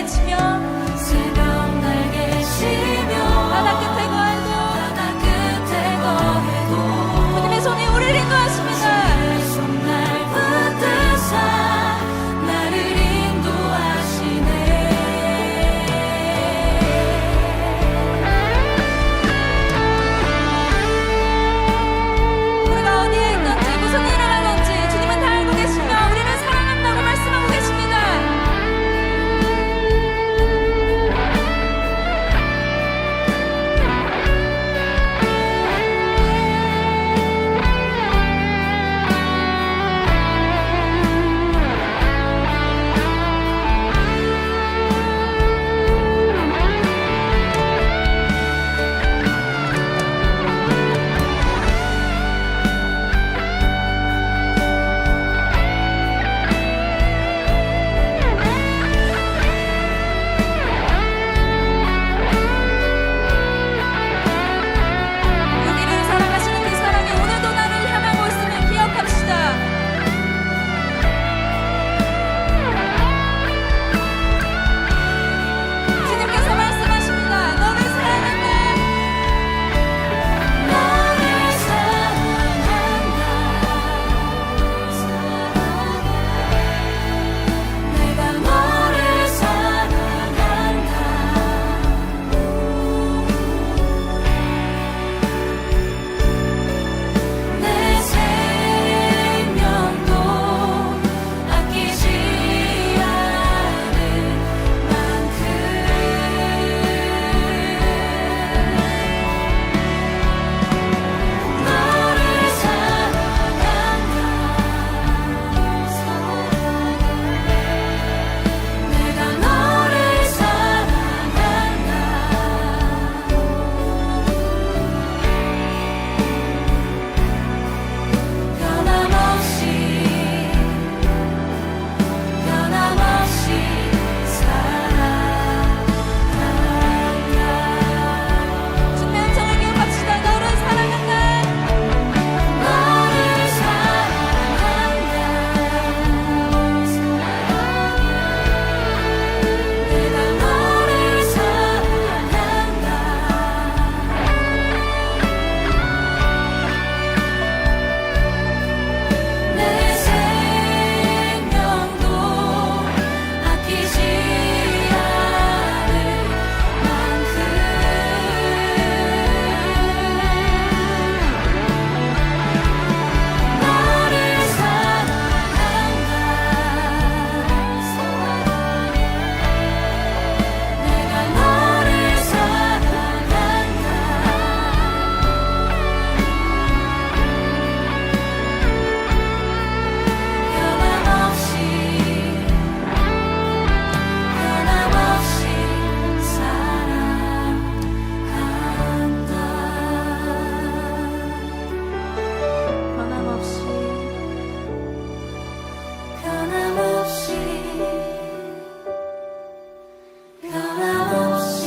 날개치며 새벽 날개치며 바다 끝에 거해도 바다 끝에 거해도 주님의 손이 우리를 인도하십니다. 주님의 손 날 붙드사 나를 인도하시네. 우리가 어디에 있든지 무슨 일을 하든지 주님은 다 알고 계시며 우리를 사랑한다고 말씀하고 계십니다. 우리를 사랑하시는 그 사랑이 오늘도 나를 향하고 있음을 기억합시다. 주님께서 말씀하십니다. 너를 사랑한다. 너를 사랑한다. 내가 너를 사랑한다. 내 생명도 아끼지 않을 만큼 너를 사랑한다. 내가 너를 사랑한다. 변함없이 사랑한다. 주님의 음성을 기억합시다. 너를 사랑한다. 너를 사랑한다. 내가 너를 사랑한다. 내 생명도 아끼지 않을 만큼 너를 사랑한다. 내가 너를 사랑한다. 변함없이 사랑한다. 변함없이 변함없이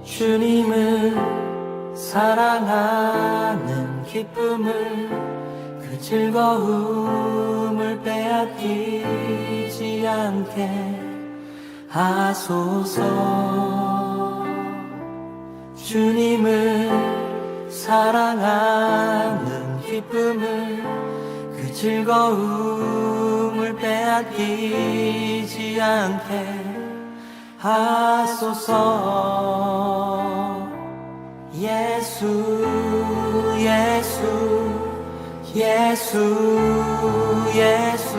주님을 사랑하는 기쁨을 그 즐거움을 빼앗기지 않게 하소서. 주님을 사랑하는 기쁨을 그 즐거움을 빼앗기지 않게 하소서. 예수 예수 예수 예수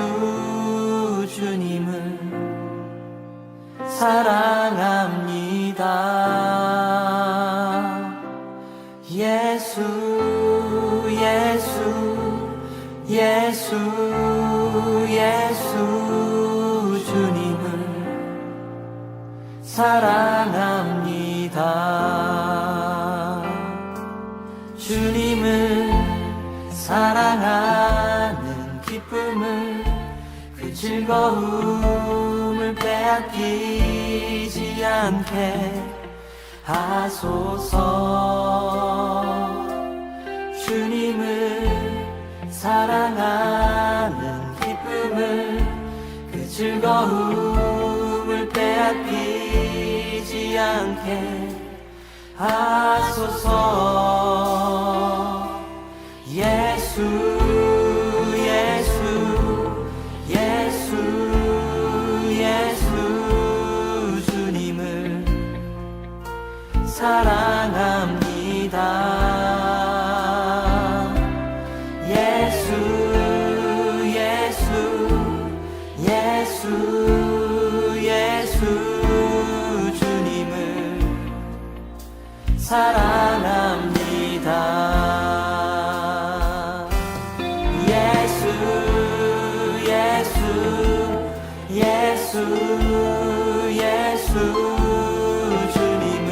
주님을 사랑합니다. 사랑합니다. 주님을 사랑하는 기쁨을 그 즐거움을 빼앗기지 않게 하소서. 주님을 사랑하는 기쁨을 그 즐거움을 빼앗기지 않게 하소서. 예수 예수 예수 예수 주님을 사랑합니다. 예수 예수 예수 예수 주님을 사랑합니다. 예수 예수 예수 예수 주님을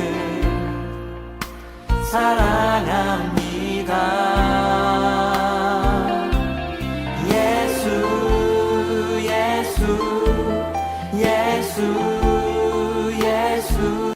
사랑합니다. 예수 예수 예수 예수.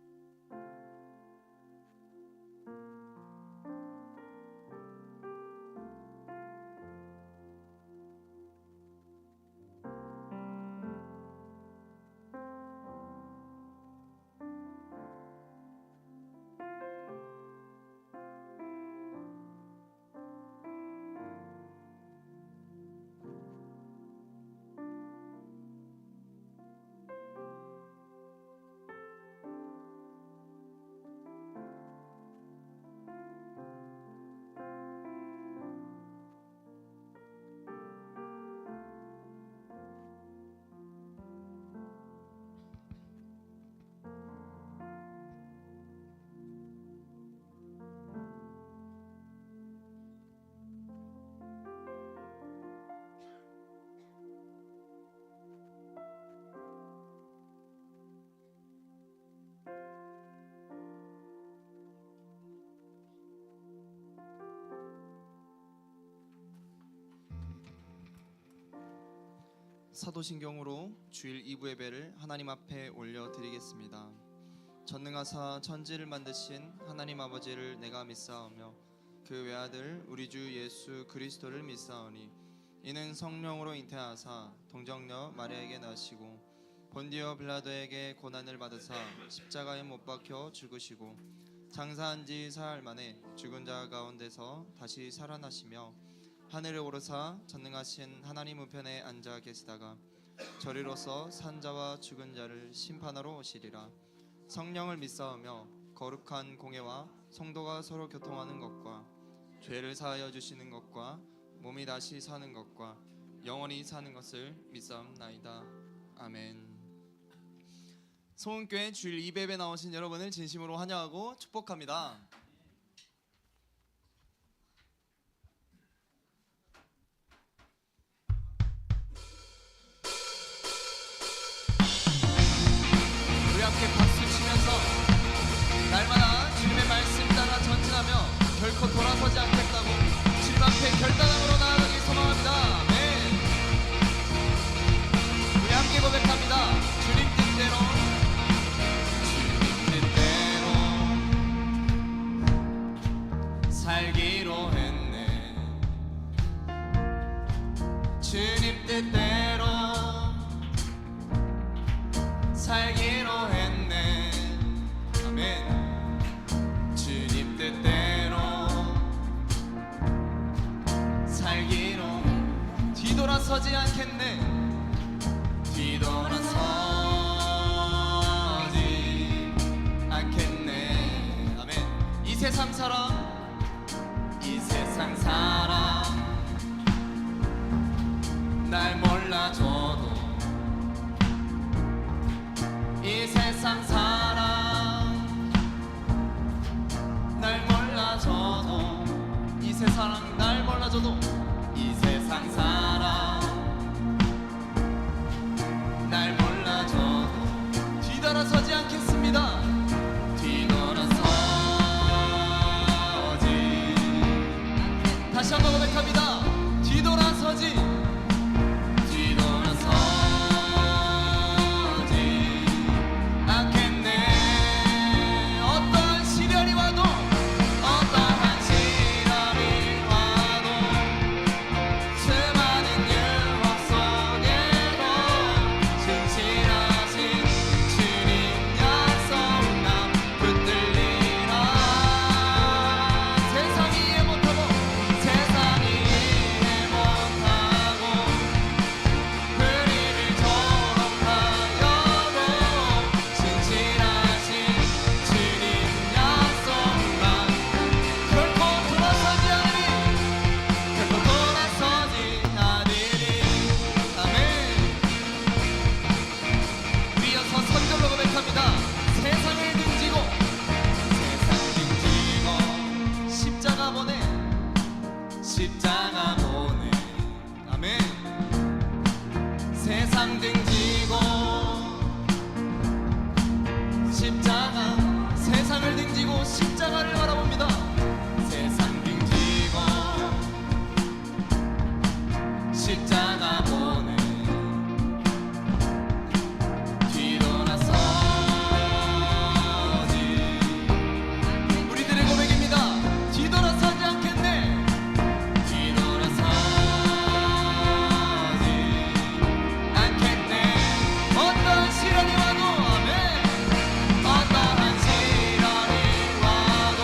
사도신경으로 주일 2부 예배를 하나님 앞에 올려드리겠습니다. 전능하사 천지를 만드신 하나님 아버지를 내가 믿사오며 그 외아들 우리 주 예수 그리스도를 믿사오니 이는 성령으로 잉태하사 동정녀 마리아에게 나시고 본디오 빌라도에게 고난을 받으사 십자가에 못 박혀 죽으시고 장사한 지 사흘 만에 죽은 자 가운데서 다시 살아나시며 하늘에 오르사 전능하신 하나님 우편에 앉아 계시다가 저리로서 산자와 죽은 자를 심판하러 오시리라. 성령을 믿사오며 거룩한 공예와 성도가 서로 교통하는 것과 죄를 사하여 주시는 것과 몸이 다시 사는 것과 영원히 사는 것을 믿사옵나이다. 아멘. 소은교회 주일 2배에 나오신 여러분을 진심으로 환영하고 축복합니다. 우리 함께 박수 치면서 날마다 주님의 말씀 따라 전진하며 결코 돌아서지 않겠다고 주님 앞에 결단함으로 나아가길 소망합니다. 아멘. 우리 함께 고백합니다. 주님 뜻대로 살기로 했네. 주님 뜻대로 살기로 했네. 아멘. 주님 뜻대로 살기로 뒤돌아서지 않겠네. 뒤돌아서지 않겠네. 아멘. 이 세상 사람 이 세상 사람 날 몰라줘도 이 세상 사람 날 몰라줘도 이 세상 날 몰라줘도 이 세상 사람 십자가를 바라봅니다. 세상 등지고 십자가 보는 뒤돌아서지. 우리들의 고백입니다. 뒤돌아서지 않겠네. 뒤돌아서지 않겠네. 어떠한 시련이 와도 아멘. 어떠한 시련이 와도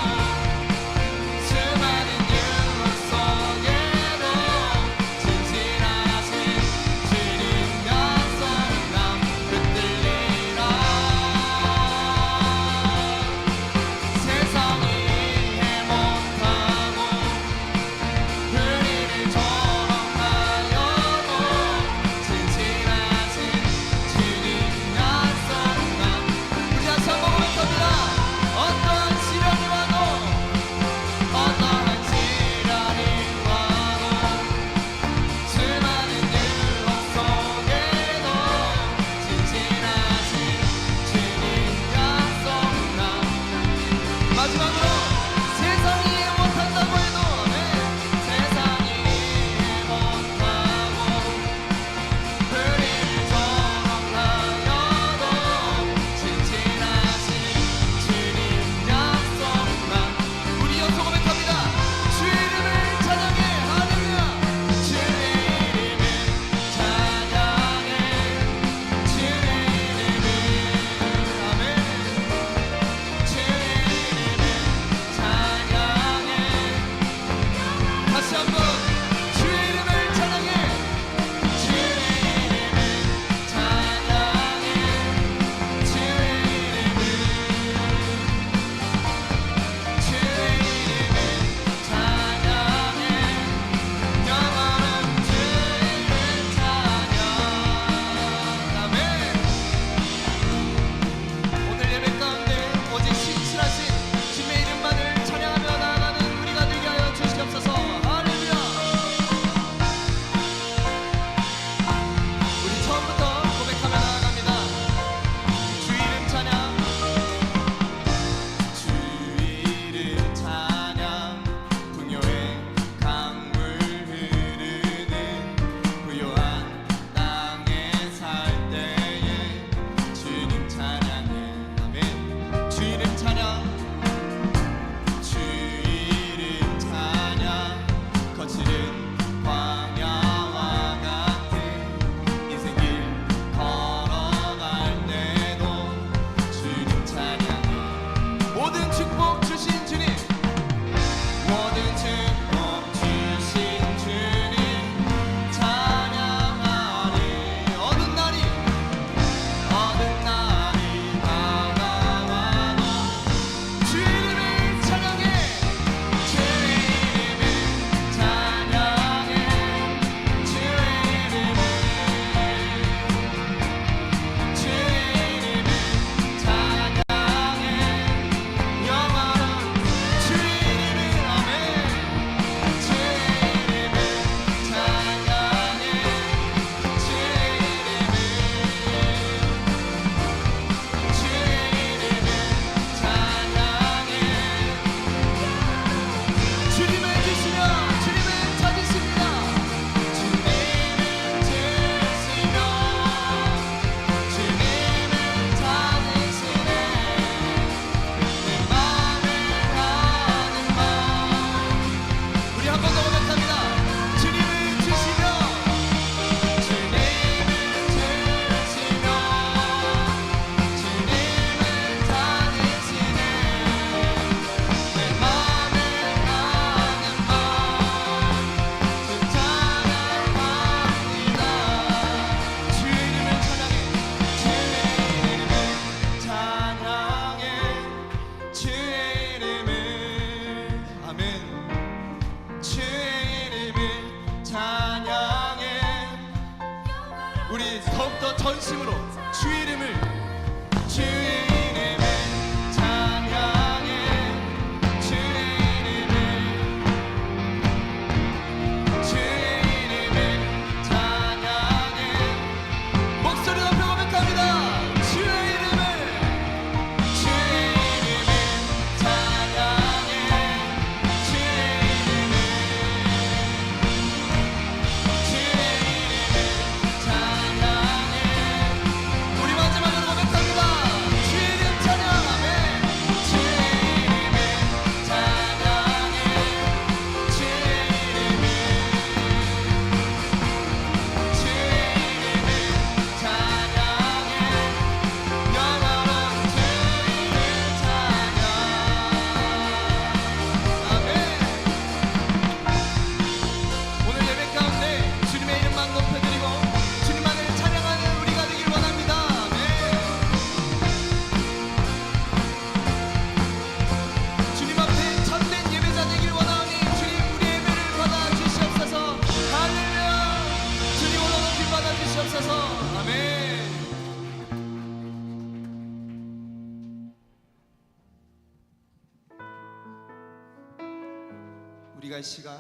우리가 이 시간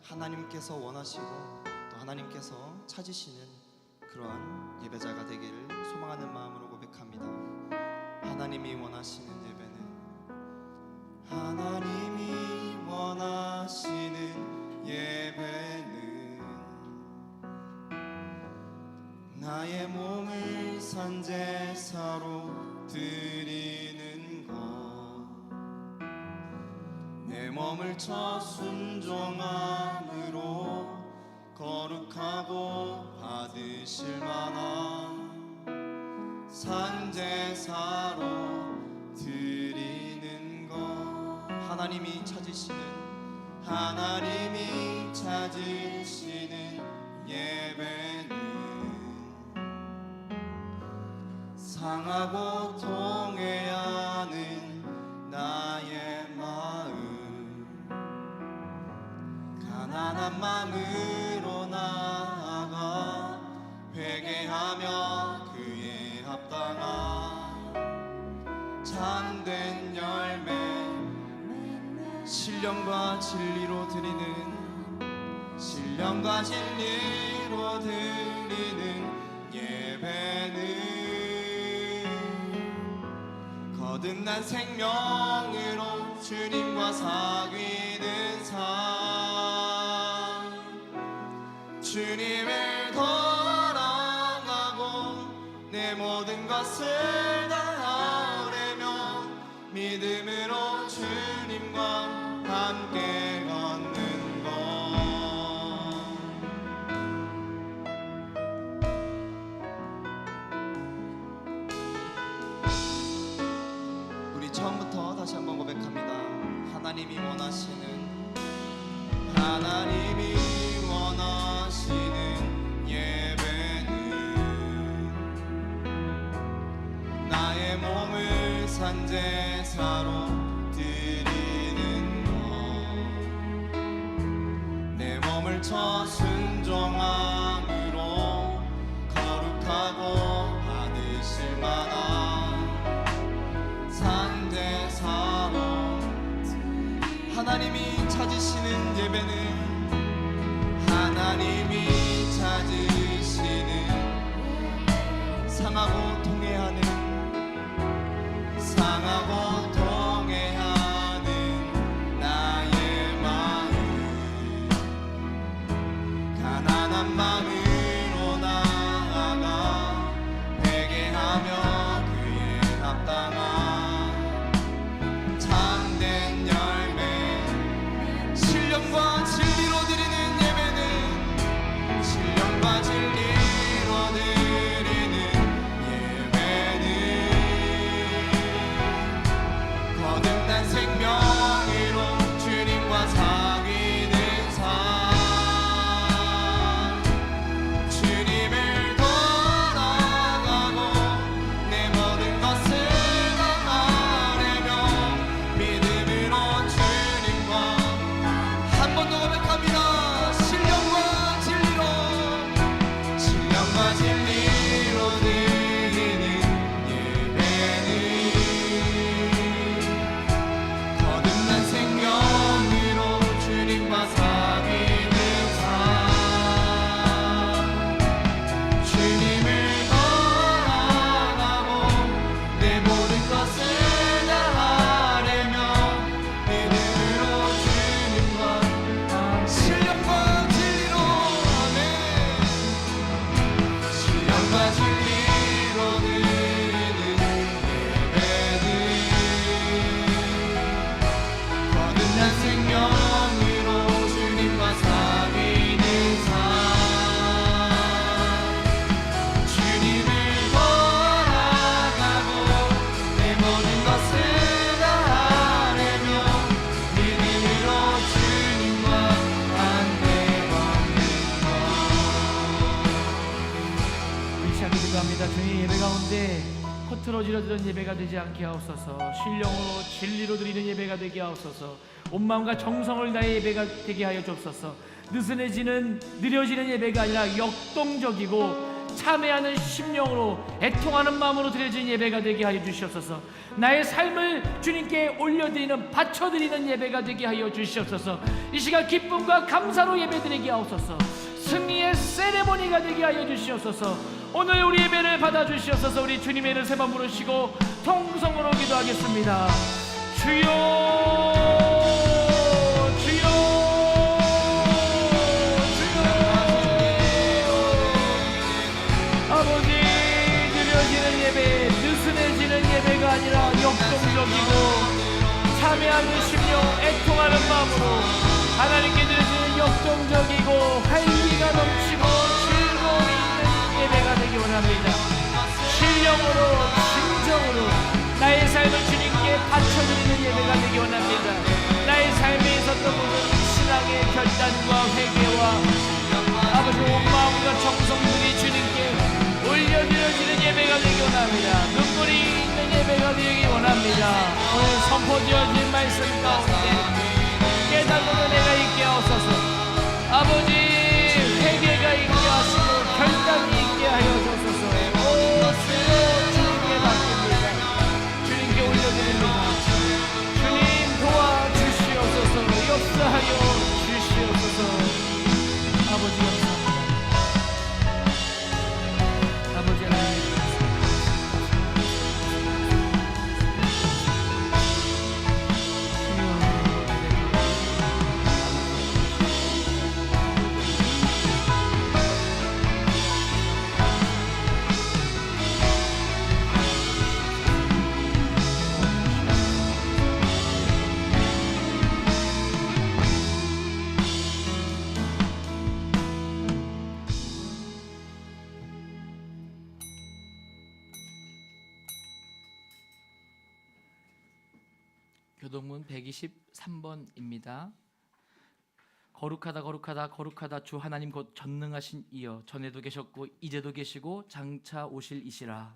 하나님께서 원하시고 또 하나님께서 찾으시는 그러한 예배자가 되기를 소망하는 마음으로 고백합니다. 하나님이 원하시는 예배는, 하나님이 원하시는 예배는 나의 몸을 산제사로 드리는 것, 내 몸을 쳐 순종함으로 거룩하고 받으실 만한 산제사로 드리는 것. 하나님이 찾으시는 예배는 상하고 통회하는 나의 마음, 가난한 마음으로 나아가 회개하며 그에 합당한 참된 열매, 신령과 진리로 드리는 예배는 거듭난 생명으로 주님과 사귀는 삶, 주님을 사랑하고 내 모든 것을 다하려며 믿음으로 주님과 함께 걷는 것. 우리 처음부터 다시 한번 고백합니다. 하나님이 원하시는 예배는 나의 몸을 산제사로 드리는 것, 내 몸을 쳐 순종함으로 거룩하고 받으실 만한 산제사로. 하나님이 찾으시는 예배는, 하나님이 찾으시는 상하고 통회하는 나의 마음, 가난한 마음으로 나아가 회개하며 그에 합당한 참된 열매, 신령과 진리로 드리는 예배는 거듭난 생명으로 주님과 사귀는 삶, 주님을 돌아가고 내 모든 것을 다하려며 믿음으로 주님과 한 번 더 고백합니다. 신령과 진리로 드리는 예배는 거듭난 생명으로 주님과 사귀는 삶, 주님을 따라가고 내 모든 것을 다하려며 믿음으로 주님과 신령과 진리로, 아멘. 신령과 진리로 드리는 예배는 거듭난 생명으로 주님과 사귀는 삶, 주님을 돌아가고 내 모든 것을 다하려며 믿음으로 주님과 함께 걷는 것. 우리 시간 기도합니다. 주님, 예배 가운데 허트러지러 드는 예배가 되지 않게 하옵소서. 신령으로 진리로 드리는 예배가 되게 하옵소서. 온 마음과 정성을 다해 예배가 되게 하여 주옵소서. 느슨해지는 느려지는 예배가 아니라 역동적이고 참회하는 심령으로 애통하는 마음으로 드려진 예배가 되게 하여 주시옵소서. 나의 삶을 주님께 올려드리는 바쳐드리는 예배가 되게 하여 주시옵소서. 이 시간 기쁨과 감사로 예배드리게 하옵소서. 승리의 세레모니가 되게 하여 주시옵소서. 오늘 우리 예배를 받아주시옵소서. 우리 주님의 이름 세 번 부르시고 통성으로 기도하겠습니다. 주여 주여 주여. 아버지, 드려지는 예배 느슨해지는 예배가 아니라 역동적이고 참회하는 심령 애통하는 마음으로 하나님께 드려지는 역동적이고 활기가 넘치고 즐거움이 있는 예배가 되기 원합니다. 신령으로 진정으로 나의 삶을 주님께 바쳐드리는 예배가 되기 원합니다. 나의 삶에 있었던 모든 신앙의 결단과 회개와 아버지 온 마음과 정성들이 주님께 올려드려지는 예배가 되기 원합니다. 눈물이 있는 예배가 되기 원합니다. 오늘 선포되어진 말씀 가운데 깨닫는 은혜가 있게 하옵소서. 아버지, 회개가 있게 하시고 결단이 있게 하여 주옵소서. 오 주여, 주님께 맡깁니다. 주님께 올려드립니다. 주님 도와주시옵소서. 역사하여 주시옵소서. 아버지 감사합니다. 아버지 하나님 교동문 123번입니다. 거룩하다 거룩하다 거룩하다 주 하나님 곧 전능하신 이여, 전에도 계셨고 이제도 계시고 장차 오실 이시라.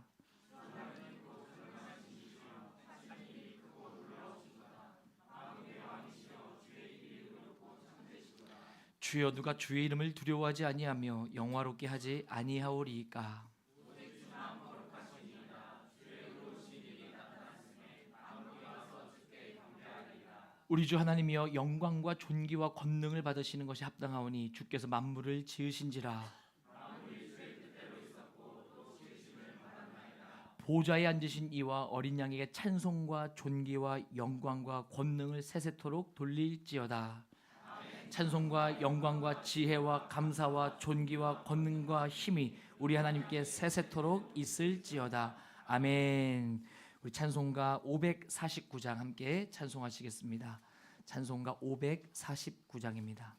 주여, 누가 주의 이름을 두려워하지 아니하며 영화롭게 하지 아니하오리이까. 우리 주 하나님이여, 영광과 존귀와 권능을 받으시는 것이 합당하오니 주께서 만물을 지으신지라. 보좌에 앉으신 이와 어린 양에게 찬송과 존귀와 영광과 권능을 세세토록 돌릴지어다. 찬송과 영광과 지혜와 감사와 존귀와 권능과 힘이 우리 하나님께 세세토록 있을지어다. 아멘. 우리 찬송가 549장 함께 찬송하시겠습니다. 찬송가 549장입니다.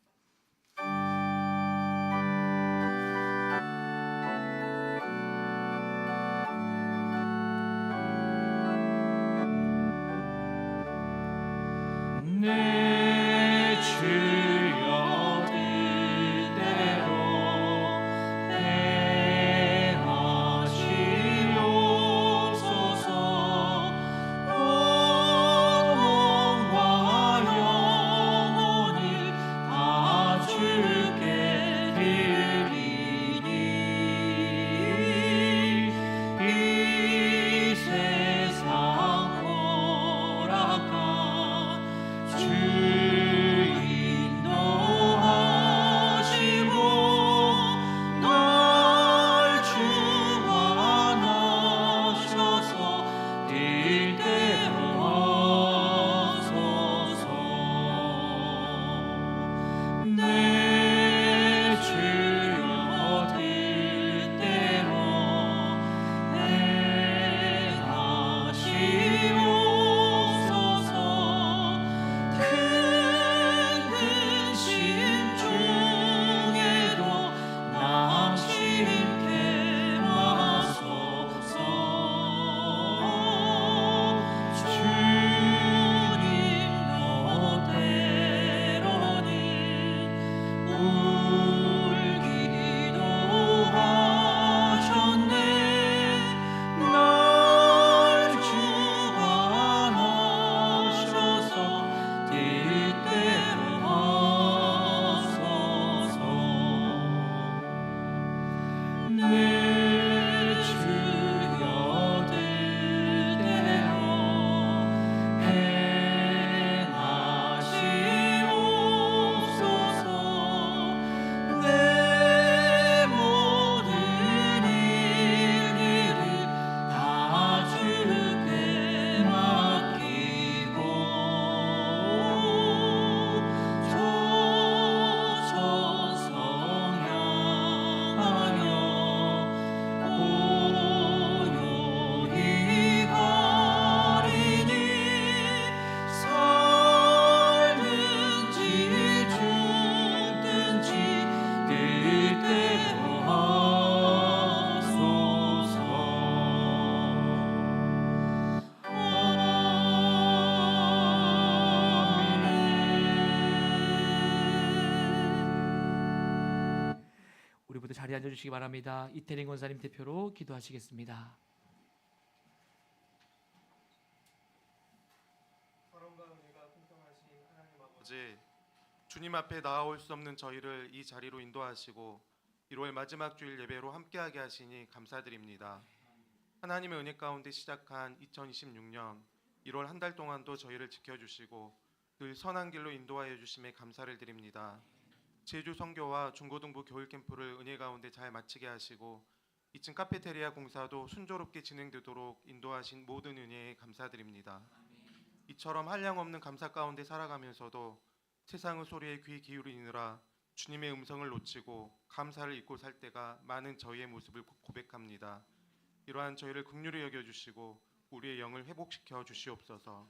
내 주여 뜻대로 행하시옵소서. 영광과 영원히 다 주께 드리니 이 세상 허락한 주 자리에 앉아주시기 바랍니다. 이태린 권사님 대표로 기도하시겠습니다. 사랑과 은혜가 풍성하신 하나님 아버지, 주님 앞에 나아올 수 없는 저희를 이 자리로 인도하시고 1월 마지막 주일 예배로 함께하게 하시니 감사드립니다. 하나님의 은혜 가운데 시작한 2026년 1월 한 달 동안도 저희를 지켜주시고 늘 선한 길로 인도하여 주심에 감사를 드립니다. 제주 선교와 중고등부 교육 캠프를 은혜 가운데 잘 마치게 하시고 2층 카페테리아 공사도 순조롭게 진행되도록 인도하신 모든 은혜에 감사드립니다. 이처럼 한량없는 감사 가운데 살아가면서도 세상의 소리에 귀 기울이느라 주님의 음성을 놓치고 감사를 잊고 살 때가 많은 저희의 모습을 고백합니다. 이러한 저희를 긍휼히 여겨주시고 우리의 영을 회복시켜 주시옵소서.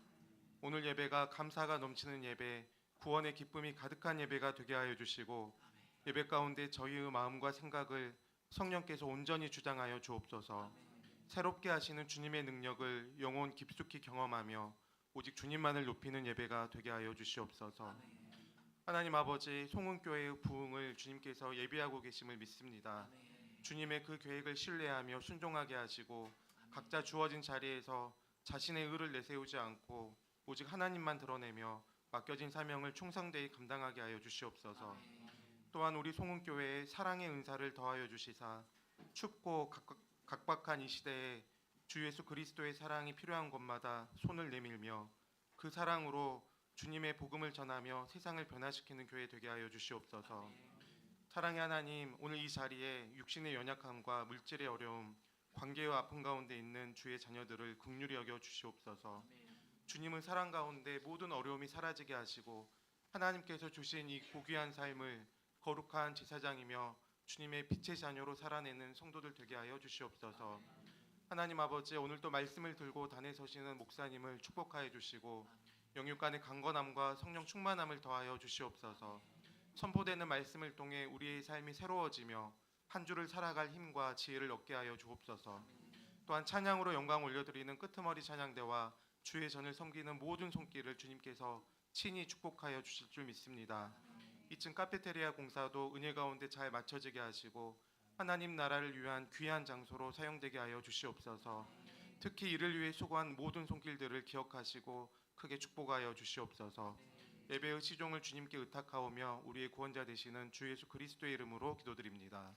오늘 예배가 감사가 넘치는 예배, 구원의 기쁨이 가득한 예배가 되게 하여 주시고 예배 가운데 저희의 마음과 생각을 성령께서 온전히 주장하여 주옵소서. 새롭게 하시는 주님의 능력을 영혼 깊숙이 경험하며 오직 주님만을 높이는 예배가 되게 하여 주시옵소서. 하나님 아버지, 송은교회의 부흥을 주님께서 예비하고 계심을 믿습니다. 주님의 그 계획을 신뢰하며 순종하게 하시고 각자 주어진 자리에서 자신의 의를 내세우지 않고 오직 하나님만 드러내며 맡겨진 사명을 충성되이 감당하게 하여 주시옵소서. 또한 우리 송은교회에 사랑의 은사를 더하여 주시사 춥고 각박한 이 시대에 주 예수 그리스도의 사랑이 필요한 곳마다 손을 내밀며 그 사랑으로 주님의 복음을 전하며 세상을 변화시키는 교회 되게 하여 주시옵소서. 사랑의 하나님, 오늘 이 자리에 육신의 연약함과 물질의 어려움, 관계와 아픔 가운데 있는 주의 자녀들을 긍휼히 여겨 주시옵소서. 주님은 사랑 가운데 모든 어려움이 사라지게 하시고 하나님께서 주신 이 고귀한 삶을 거룩한 제사장이며 주님의 빛의 자녀로 살아내는 성도들 되게 하여 주시옵소서. 하나님 아버지, 오늘도 말씀을 들고 단에 서시는 목사님을 축복하여 주시고 영육간의 강건함과 성령 충만함을 더하여 주시옵소서. 선포되는 말씀을 통해 우리의 삶이 새로워지며 한 주를 살아갈 힘과 지혜를 얻게 하여 주옵소서. 또한 찬양으로 영광 올려드리는 끄트머리 찬양대와 주의 전을 섬기는 모든 손길을 주님께서 친히 축복하여 주실 줄 믿습니다. 2층 카페테리아 공사도 은혜 가운데 잘 맞춰지게 하시고 하나님 나라를 위한 귀한 장소로 사용되게 하여 주시옵소서. 특히 이를 위해 수고한 모든 손길들을 기억하시고 크게 축복하여 주시옵소서. 예배의 시종을 주님께 의탁하오며 우리의 구원자 되시는 주 예수 그리스도의 이름으로 기도드립니다.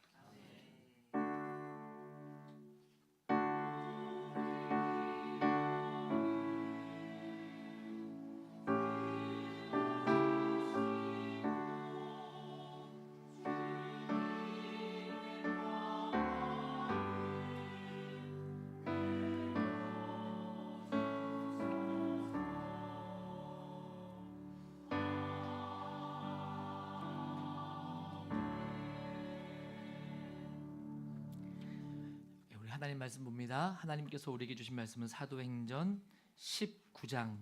하나님 말씀 봅니다. 하나님께서 우리에게 주신 말씀은 사도행전 19장.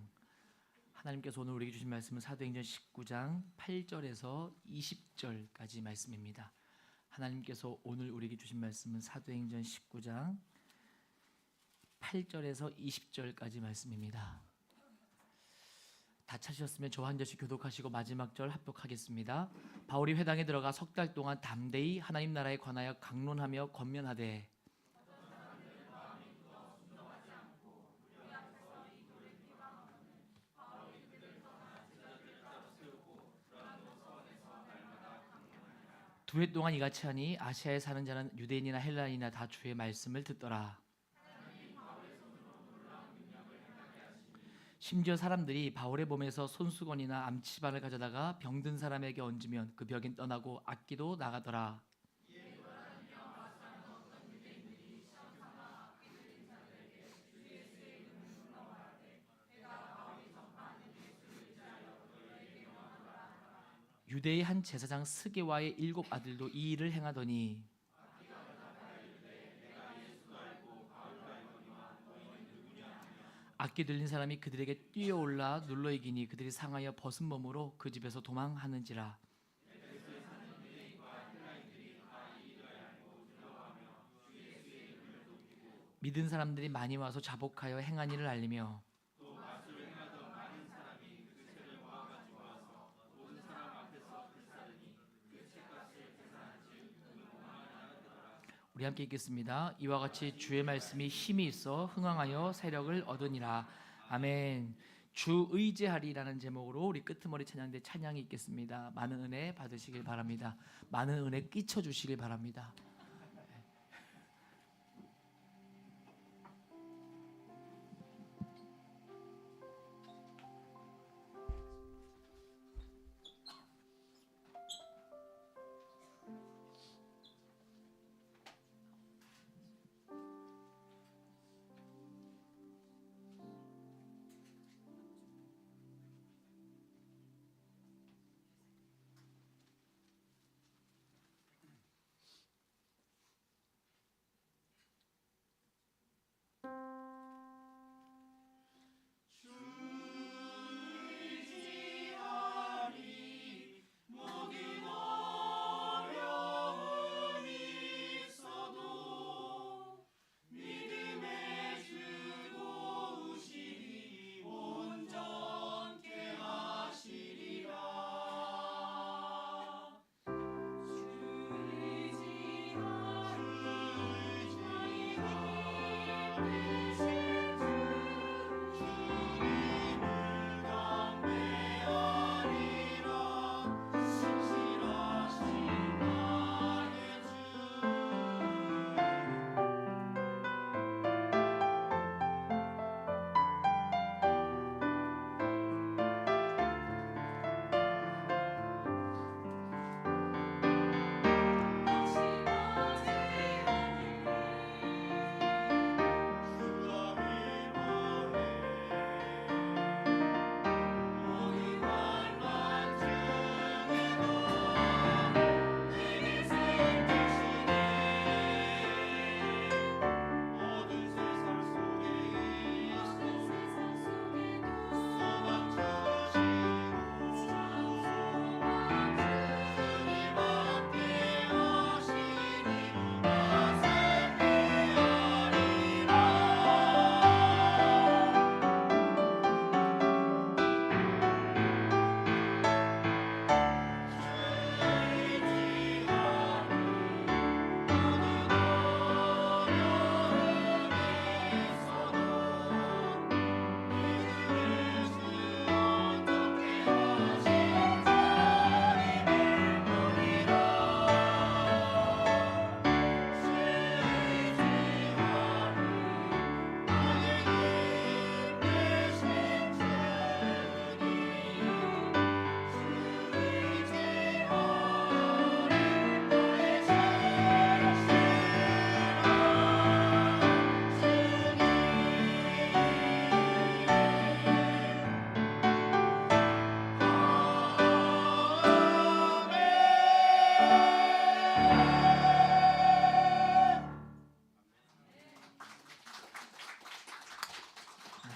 하나님께서 오늘 우리에게 주신 말씀은 사도행전 19장 8절에서 20절까지 말씀입니다. 하나님께서 오늘 우리에게 주신 말씀은 사도행전 19장 8절에서 20절까지 말씀입니다. 다 찾으셨으면 저 한 절씩 교독하시고 마지막 절 합독하겠습니다. 바울이 회당에 들어가 석 달 동안 담대히 하나님 나라에 관하여 강론하며 권면하되 두 해 동안 이같이 하니 아시아에 사는 자는 유대인이나 헬라인이나 다 주의 말씀을 듣더라. 심지어 사람들이 바울의 몸에서 손수건이나 암치반을 가져다가 병든 사람에게 얹으면 그 병이 떠나고 악기도 나가더라. 유대의 한 제사장 스게와의 7 아들도 이 일을 행하더니 악기 들린 사람이 그들에게 뛰어올라 눌러 이기니 그들이 상하여 벗은 몸으로 그 집에서 도망하는지라. 믿은 사람들이 많이 와서 자복하여 행한 일을 알리며 우리 함께 읽겠습니다. 이와 같이 주의 말씀이 힘이 있어 흥왕하여 세력을 얻으니라. 아멘. 주 의지하리라는 제목으로 우리 끄트머리 찬양대 찬양이 있겠습니다. 많은 은혜 받으시길 바랍니다. 많은 은혜 끼쳐 주시길 바랍니다.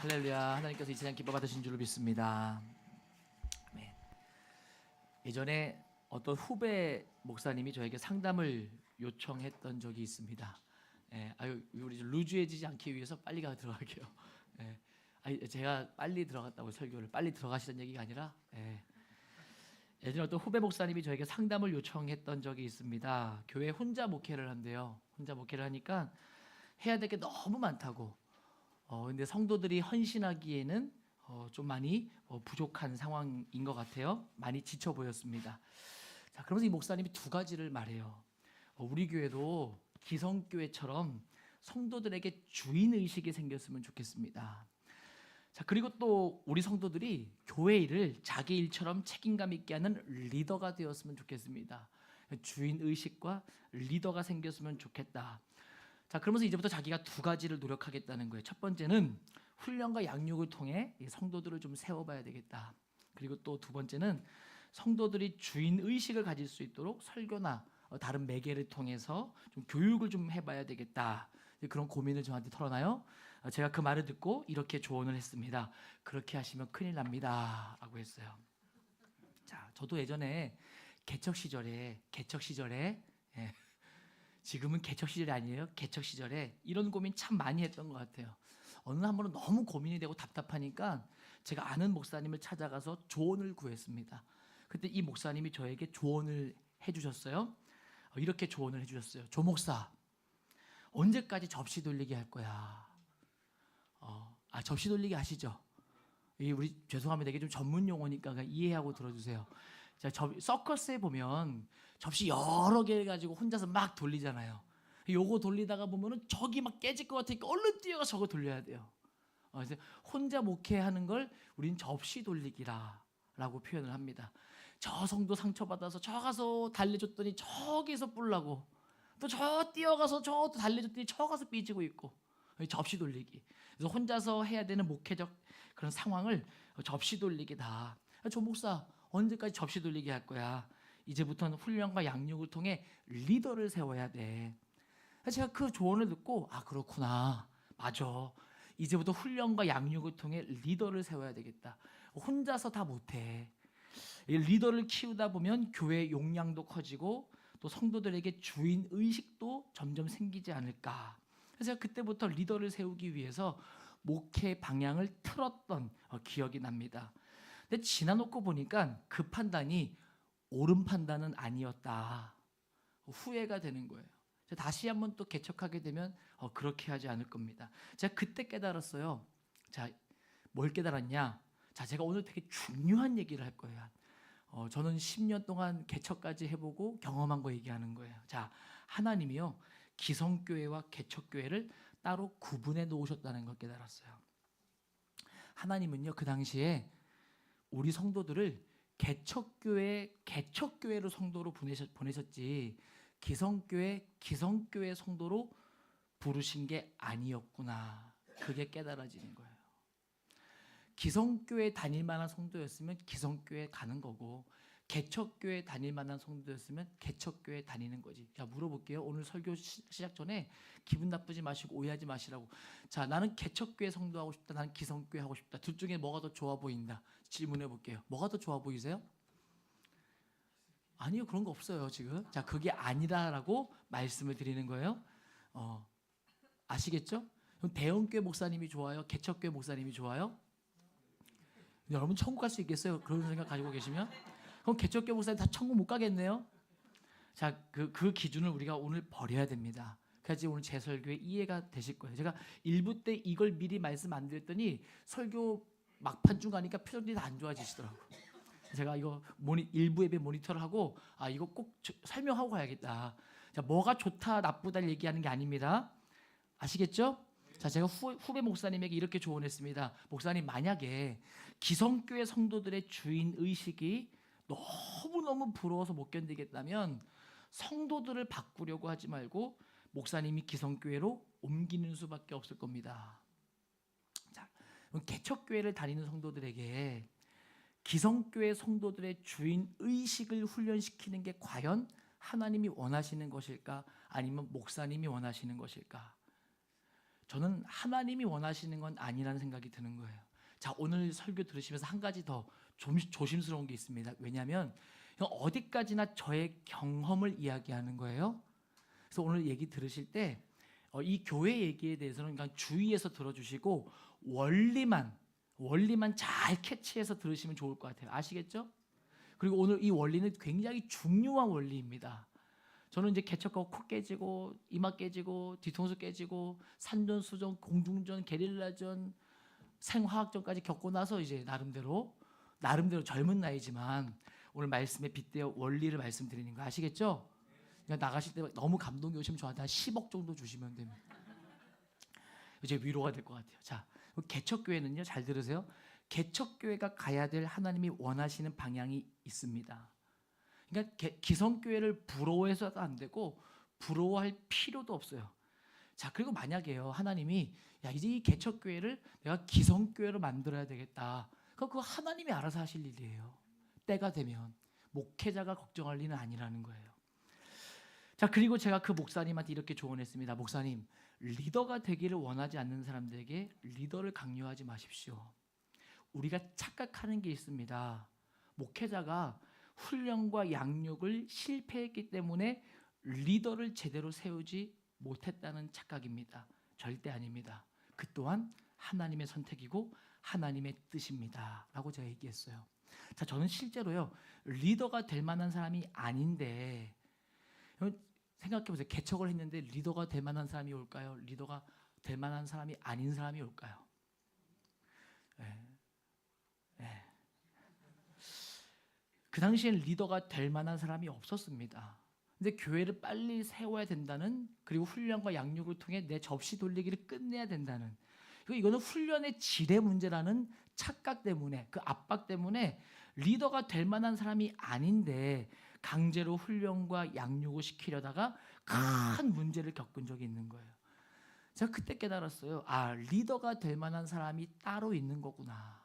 할렐루야. 하나님께서 이 찬양 기뻐 받으신 줄로 믿습니다. 네. 예전에 어떤 후배 목사님이 저에게 상담을 요청했던 적이 있습니다. 우리 루즈해지지 않기 위해서 빨리 들어갈게요. 제가 빨리 들어갔다고 설교를 빨리 들어가시던 얘기가 아니라 예전에 어떤 후배 목사님이 저에게 상담을 요청했던 적이 있습니다. 교회 혼자 목회를 한대요. 혼자 목회를 하니까 해야 될 게 너무 많다고. 근데 성도들이 헌신하기에는 좀 많이 부족한 상황인 것 같아요. 많이 지쳐 보였습니다. 자, 그러면서 이 목사님이 두 가지를 말해요. 우리 교회도 기성교회처럼 성도들에게 주인 의식이 생겼으면 좋겠습니다. 자, 그리고 또 우리 성도들이 교회 일을 자기 일처럼 책임감 있게 하는 리더가 되었으면 좋겠습니다. 주인 의식과 리더가 생겼으면 좋겠다. 자, 그러면서 이제부터 자기가 두 가지를 노력하겠다는 거예요. 첫 번째는 훈련과 양육을 통해 성도들을 좀 세워봐야 되겠다. 그리고 또 두 번째는 성도들이 주인 의식을 가질 수 있도록 설교나 다른 매개를 통해서 좀 교육을 좀 해봐야 되겠다. 그런 고민을 저한테 털어놔요. 제가 그 말을 듣고 이렇게 조언을 했습니다. 그렇게 하시면 큰일 납니다 라고 했어요. 자, 저도 예전에 개척 시절에 지금은 개척 시절이 아니에요. 개척 시절에 이런 고민 참 많이 했던 것 같아요. 어느 한 번은 너무 고민이 되고 답답하니까 제가 아는 목사님을 찾아가서 조언을 구했습니다. 그때 이 목사님이 저에게 조언을 해주셨어요. 이렇게 조언을 해주셨어요. 조 목사, 언제까지 접시 돌리기 할 거야? 접시 돌리기 아시죠? 이 우리 죄송합니다. 이게 좀 전문 용어니까 그냥 이해하고 들어주세요. 자, 서커스에 보면 접시 여러 개 가지고 혼자서 막 돌리잖아요. 요거 돌리다가 보면은 저기 막 깨질 것 같으니까 얼른 뛰어가서 저거 돌려야 돼요. 그래서 혼자 목회하는 걸 우린 접시 돌리기라고 표현을 합니다. 저 성도 상처받아서 저 가서 달래줬더니 저기서 뿔나고 또 저 뛰어가서 저 달래줬더니 저 가서 삐지고 있고 접시 돌리기. 그래서 혼자서 해야 되는 목회적 그런 상황을 접시 돌리기다. 조 목사 언제까지 접시 돌리기 할 거야? 이제부터는 훈련과 양육을 통해 리더를 세워야 돼. 제가 그 조언을 듣고 그렇구나. 맞아. 이제부터 훈련과 양육을 통해 리더를 세워야 되겠다. 혼자서 다 못해. 리더를 키우다 보면 교회 용량도 커지고 또 성도들에게 주인 의식도 점점 생기지 않을까. 그래서 제가 그때부터 리더를 세우기 위해서 목회 방향을 틀었던 기억이 납니다. 근데 지나놓고 보니까 그 판단이 옳은 판단은 아니었다. 후회가 되는 거예요. 다시 한번 또 개척하게 되면 그렇게 하지 않을 겁니다. 제가 그때 깨달았어요. 자, 뭘 깨달았냐? 자, 제가 오늘 되게 중요한 얘기를 할 거예요. 저는 10년 동안 개척까지 해보고 경험한 거 얘기하는 거예요. 자, 하나님이요 기성교회와 개척교회를 따로 구분해 놓으셨다는 걸 깨달았어요. 하나님은요 그 당시에 우리 성도들을 개척교회로 성도로 보내셨지 기성교회 성도로 부르신 게 아니었구나. 그게 깨달아지는 거예요. 기성교회 다닐 만한 성도였으면 기성교회 가는 거고 개척교회 다닐 만한 성도였으면 개척교회 다니는 거지. 자, 물어볼게요. 오늘 설교 시작 전에 기분 나쁘지 마시고 오해하지 마시라고. 자, 나는 개척교회 성도 하고 싶다. 나는 기성교회 하고 싶다. 둘 중에 뭐가 더 좋아 보인다. 질문해 볼게요. 뭐가 더 좋아 보이세요? 아니요, 그런 거 없어요 지금. 자, 그게 아니다라고 말씀을 드리는 거예요. 아시겠죠? 그럼 대형교회 목사님이 좋아요? 개척교회 목사님이 좋아요? 여러분 천국 갈 수 있겠어요? 그런 생각 가지고 계시면? 그럼 개척교회 목사님 다 천국 못 가겠네요? 자, 그 기준을 우리가 오늘 버려야 됩니다. 그래야지 오늘 제 설교에 이해가 되실 거예요. 제가 1부 때 이걸 미리 말씀 안 드렸더니 설교 막판 중 가니까 표정이 다 안 좋아지시더라고요. 제가 이거 1부 예배 모니터를 하고 이거 꼭 설명하고 가야겠다. 자, 뭐가 좋다 나쁘다를 얘기하는 게 아닙니다. 아시겠죠? 자, 제가 후배 목사님에게 이렇게 조언했습니다. 목사님, 만약에 기성교회 성도들의 주인 의식이 너무너무 부러워서 못 견디겠다면 성도들을 바꾸려고 하지 말고 목사님이 기성교회로 옮기는 수밖에 없을 겁니다. 자, 개척교회를 다니는 성도들에게 기성교회 성도들의 주인 의식을 훈련시키는 게 과연 하나님이 원하시는 것일까? 아니면 목사님이 원하시는 것일까? 저는 하나님이 원하시는 건 아니라는 생각이 드는 거예요. 자, 오늘 설교 들으시면서 한 가지 더 조심스러운 게 있습니다. 왜냐하면 어디까지나 저의 경험을 이야기하는 거예요. 그래서 오늘 얘기 들으실 때 이 교회 얘기에 대해서는 그냥 주의해서 들어주시고 원리만 잘 캐치해서 들으시면 좋을 것 같아요. 아시겠죠? 그리고 오늘 이 원리는 굉장히 중요한 원리입니다. 저는 이제 개척하고 코 깨지고 이마 깨지고 뒤통수 깨지고 산전, 수전, 공중전, 게릴라전, 생화학전까지 겪고 나서 이제 나름대로 젊은 나이지만 오늘 말씀에 빗대어 원리를 말씀드리는 거 아시겠죠? 그러니까 나가실 때 너무 감동이 오시면 저한테 한 10억 정도 주시면 됩니다. 이제 위로가 될 것 같아요. 자, 개척교회는요, 잘 들으세요. 개척교회가 가야 될 하나님이 원하시는 방향이 있습니다. 그러니까 기성교회를 부러워해서도 안 되고 부러워할 필요도 없어요. 자, 그리고 만약에요, 하나님이 이제 이 개척교회를 내가 기성교회로 만들어야 되겠다. 그거 하나님이 알아서 하실 일이에요. 때가 되면 목회자가 걱정할 일은 아니라는 거예요. 자, 그리고 제가 그 목사님한테 이렇게 조언했습니다. 목사님, 리더가 되기를 원하지 않는 사람들에게 리더를 강요하지 마십시오. 우리가 착각하는 게 있습니다. 목회자가 훈련과 양육을 실패했기 때문에 리더를 제대로 세우지 못했다는 착각입니다. 절대 아닙니다. 그 또한 하나님의 선택이고 하나님의 뜻입니다. 라고 제가 얘기했어요. 자, 저는 실제로요, 리더가 될 만한 사람이 아닌데 생각해보세요. 개척을 했는데 리더가 될 만한 사람이 올까요? 리더가 될 만한 사람이 아닌 사람이 올까요? 그 당시엔 리더가 될 만한 사람이 없었습니다. 근데 교회를 빨리 세워야 된다는, 그리고 훈련과 양육을 통해 내 접시 돌리기를 끝내야 된다는, 이거는 훈련의 질의 문제라는 착각 때문에, 그 압박 때문에 리더가 될 만한 사람이 아닌데 강제로 훈련과 양육을 시키려다가 큰 문제를 겪은 적이 있는 거예요. 제가 그때 깨달았어요. 아, 리더가 될 만한 사람이 따로 있는 거구나.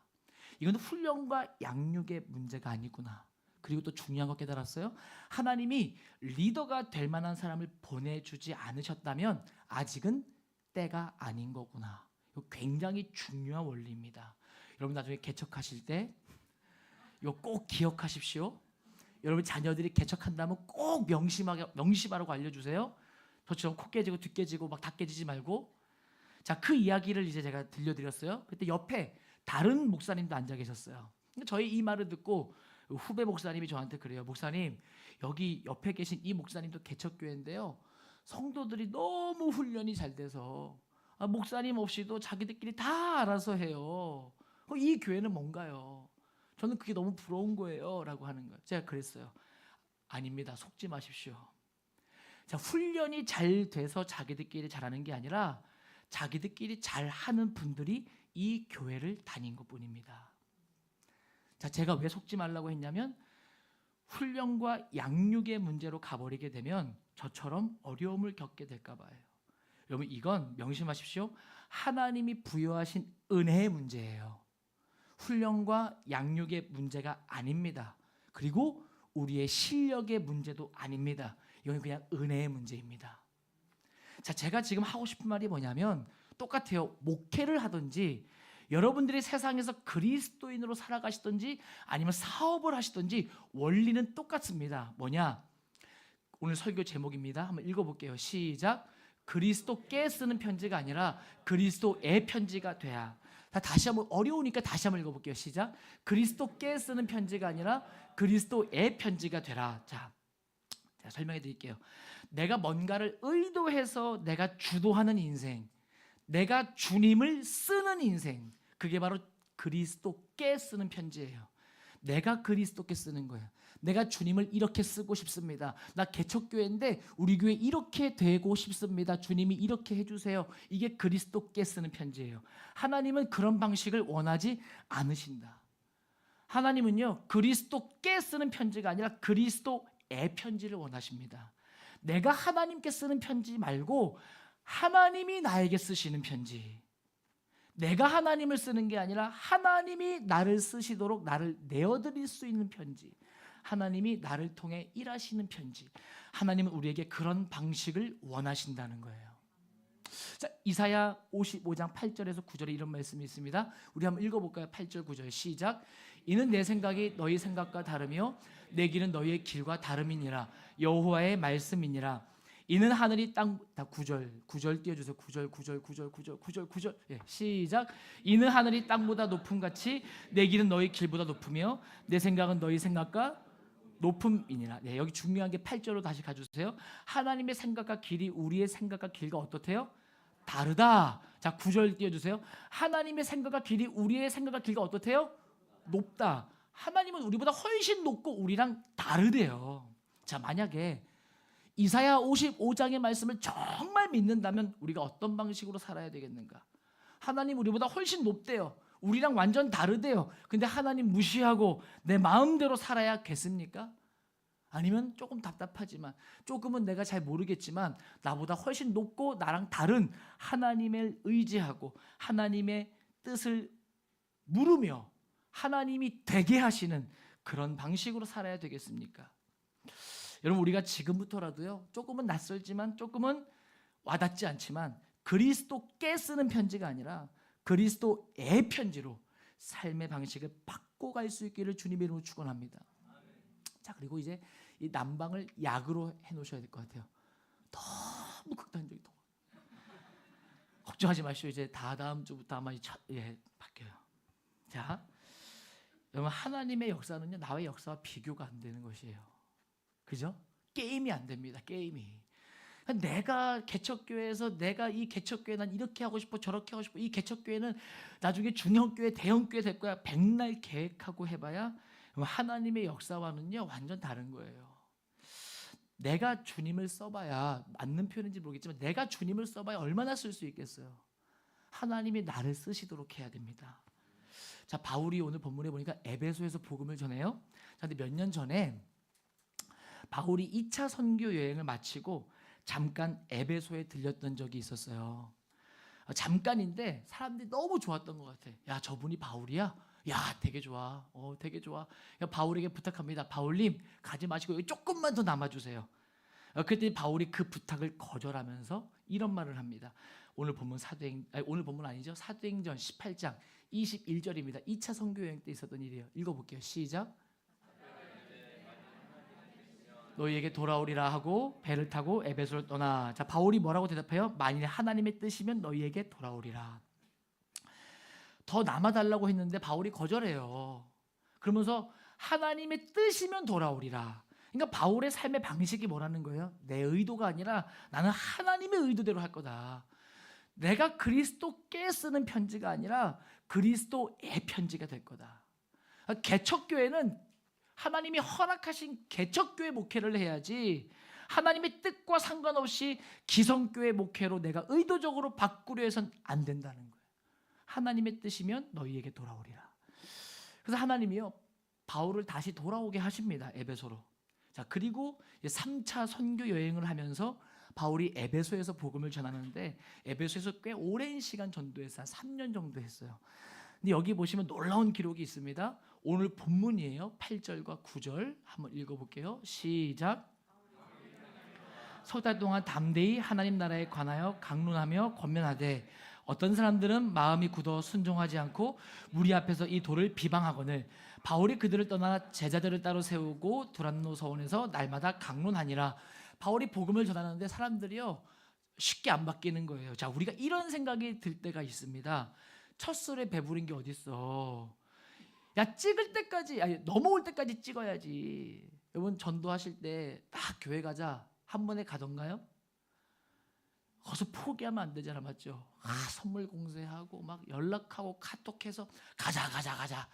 이건 훈련과 양육의 문제가 아니구나. 그리고 또 중요한 거 깨달았어요. 하나님이 리더가 될 만한 사람을 보내주지 않으셨다면 아직은 때가 아닌 거구나. 이거 굉장히 중요한 원리입니다. 여러분 나중에 개척하실 때 이거 꼭 기억하십시오. 여러분 자녀들이 개척한다면 꼭 명심하라고 알려주세요. 저처럼 코 깨지고 뒤 깨지고 막 다 깨지지 말고. 자, 그 이야기를 이제 제가 들려드렸어요. 그때 옆에 다른 목사님도 앉아 계셨어요. 저희 이 말을 듣고 후배 목사님이 저한테 그래요. 목사님, 여기 옆에 계신 이 목사님도 개척교회인데요, 성도들이 너무 훈련이 잘 돼서 목사님 없이도 자기들끼리 다 알아서 해요. 이 교회는 뭔가요? 저는 그게 너무 부러운 거예요 라고 하는 거예요. 제가 그랬어요. 아닙니다. 속지 마십시오. 자, 훈련이 잘 돼서 자기들끼리 잘하는 게 아니라 자기들끼리 잘하는 분들이 이 교회를 다닌 것뿐입니다. 자, 제가 왜 속지 말라고 했냐면 훈련과 양육의 문제로 가버리게 되면 저처럼 어려움을 겪게 될까 봐요. 여러분, 이건 명심하십시오. 하나님이 부여하신 은혜의 문제예요. 훈련과 양육의 문제가 아닙니다. 그리고 우리의 실력의 문제도 아닙니다. 이건 그냥 은혜의 문제입니다. 자, 제가 지금 하고 싶은 말이 뭐냐면 똑같아요. 목회를 하든지 여러분들이 세상에서 그리스도인으로 살아가시든지 아니면 사업을 하시든지 원리는 똑같습니다. 뭐냐? 오늘 설교 제목입니다. 한번 읽어볼게요. 시작. 그리스도께 쓰는 편지가 아니라 그리스도의 편지가 돼야. 다시 한번, 어려우니까 다시 한번 읽어볼게요. 시작. 그리스도께 쓰는 편지가 아니라 그리스도의 편지가 되라. 자, 설명해 드릴게요. 내가 뭔가를 의도해서 내가 주도하는 인생, 내가 주님을 쓰는 인생, 그게 바로 그리스도께 쓰는 편지예요. 내가 그리스도께 쓰는 거예요. 내가 주님을 이렇게 쓰고 싶습니다. 나 개척교회인데 우리 교회 이렇게 되고 싶습니다. 주님이 이렇게 해주세요. 이게 그리스도께 쓰는 편지예요. 하나님은 그런 방식을 원하지 않으신다. 하나님은요, 그리스도께 쓰는 편지가 아니라 그리스도의 편지를 원하십니다. 내가 하나님께 쓰는 편지 말고 하나님이 나에게 쓰시는 편지. 내가 하나님을 쓰는 게 아니라 하나님이 나를 쓰시도록 나를 내어드릴 수 있는 편지. 하나님이 나를 통해 일하시는 편지. 하나님은 우리에게 그런 방식을 원하신다는 거예요. 자, 이사야 55장 8절에서 9절에 이런 말씀이 있습니다. 우리 한번 읽어볼까요? 8절 9절 시작. 이는 내 생각이 너희 생각과 다르며 내 길은 너희의 길과 다름이니라. 여호와의 말씀이니라. 이는 하늘이 땅, 다 9절 띄워주세요. 9절. 예, 시작. 이는 하늘이 땅보다 높음 같이 내 길은 너희 길보다 높으며 내 생각은 너희 생각과 높음이니라. 네, 여기 중요한 게 8절로 다시 가주세요. 하나님의 생각과 길이 우리의 생각과 길과 어떻대요? 다르다. 자, 9절 띄워주세요. 하나님의 생각과 길이 우리의 생각과 길과 어떻대요? 높다. 하나님은 우리보다 훨씬 높고 우리랑 다르대요. 자, 만약에 이사야 55장의 말씀을 정말 믿는다면 우리가 어떤 방식으로 살아야 되겠는가? 하나님 우리보다 훨씬 높대요. 우리랑 완전 다르대요. 근데 하나님 무시하고 내 마음대로 살아야겠습니까? 아니면 조금 답답하지만, 조금은 내가 잘 모르겠지만 나보다 훨씬 높고 나랑 다른 하나님을 의지하고 하나님의 뜻을 물으며 하나님이 되게 하시는 그런 방식으로 살아야 되겠습니까? 여러분, 우리가 지금부터라도요, 조금은 낯설지만 조금은 와닿지 않지만 그리스도께 쓰는 편지가 아니라 그리스도의 편지로 삶의 방식을 바꿔갈 수 있기를 주님의 이름으로 축원합니다. 자, 그리고 이제 이 난방을 약으로 해놓으셔야 될 것 같아요. 너무 극단적이 너무. 걱정하지 마시오. 이제 다음 주부터 아마 바뀌어요. 자, 여러분, 하나님의 역사는요, 나의 역사와 비교가 안 되는 것이에요. 그죠? 게임이 안 됩니다. 게임이. 내가 개척교회에서 내가 이 개척교회 난 이렇게 하고 싶어 저렇게 하고 싶어 이 개척교회는 나중에 중형교회 대형교회 될 거야 백날 계획하고 해봐야 하나님의 역사와는요 완전 다른 거예요. 내가 주님을 써봐야 맞는 표현인지 모르겠지만 내가 주님을 써봐야 얼마나 쓸 수 있겠어요. 하나님이 나를 쓰시도록 해야 됩니다. 자, 바울이 오늘 본문에 보니까 에베소에서 복음을 전해요. 자, 근데 몇 년 전에 바울이 2차 선교 여행을 마치고 잠깐 에베소에 들렸던 적이 있었어요. 잠깐인데 사람들이 너무 좋았던 것 같아. 야, 저분이 바울이야? 야, 되게 좋아. 되게 좋아. 바울에게 부탁합니다. 바울님, 가지 마시고 여기 조금만 더 남아주세요. 그때 바울이 그 부탁을 거절하면서 이런 말을 합니다. 오늘 본문 오늘 본문 아니죠? 사도행전 18장 21절입니다. 2차 선교 여행 때 있었던 일이에요. 읽어볼게요. 시작. 너희에게 돌아오리라 하고 배를 타고 에베소를 떠나. 자, 바울이 뭐라고 대답해요? 만일 하나님의 뜻이면 너희에게 돌아오리라. 더 남아달라고 했는데 바울이 거절해요. 그러면서 하나님의 뜻이면 돌아오리라. 그러니까 바울의 삶의 방식이 뭐라는 거예요? 내 의도가 아니라 나는 하나님의 의도대로 할 거다. 내가 그리스도께 쓰는 편지가 아니라 그리스도의 편지가 될 거다. 개척교회는 하나님이 허락하신 개척교회 목회를 해야지 하나님의 뜻과 상관없이 기성교회 목회로 내가 의도적으로 바꾸려 해서는 안 된다는 거예요. 하나님의 뜻이면 너희에게 돌아오리라. 그래서 하나님이요 바울을 다시 돌아오게 하십니다. 에베소로. 자, 그리고 3차 선교 여행을 하면서 바울이 에베소에서 복음을 전하는데 에베소에서 꽤 오랜 시간 전도했어요. 한 3년 정도 했어요. 근데 여기 보시면 놀라운 기록이 있습니다. 오늘 본문이에요. 8절과 9절 한번 읽어볼게요. 시작. 석 달 동안 담대히 하나님 나라에 관하여 강론하며 권면하되 어떤 사람들은 마음이 굳어 순종하지 않고 무리 앞에서 이 도를 비방하거늘 바울이 그들을 떠나 제자들을 따로 세우고 두란노 서원에서 날마다 강론하니라. 바울이 복음을 전하는데 사람들이요 쉽게 안 바뀌는 거예요. 자, 우리가 이런 생각이 들 때가 있습니다. 첫 술에 배부른 게 어딨어. 야, 찍을 때까지 넘어올 때까지 찍어야지. 여러분 전도하실 때 딱 교회 가자 한 번에 가던가요? 거기서 포기하면 안 되잖아, 맞죠? 선물 공세하고 막 연락하고 카톡해서 가자.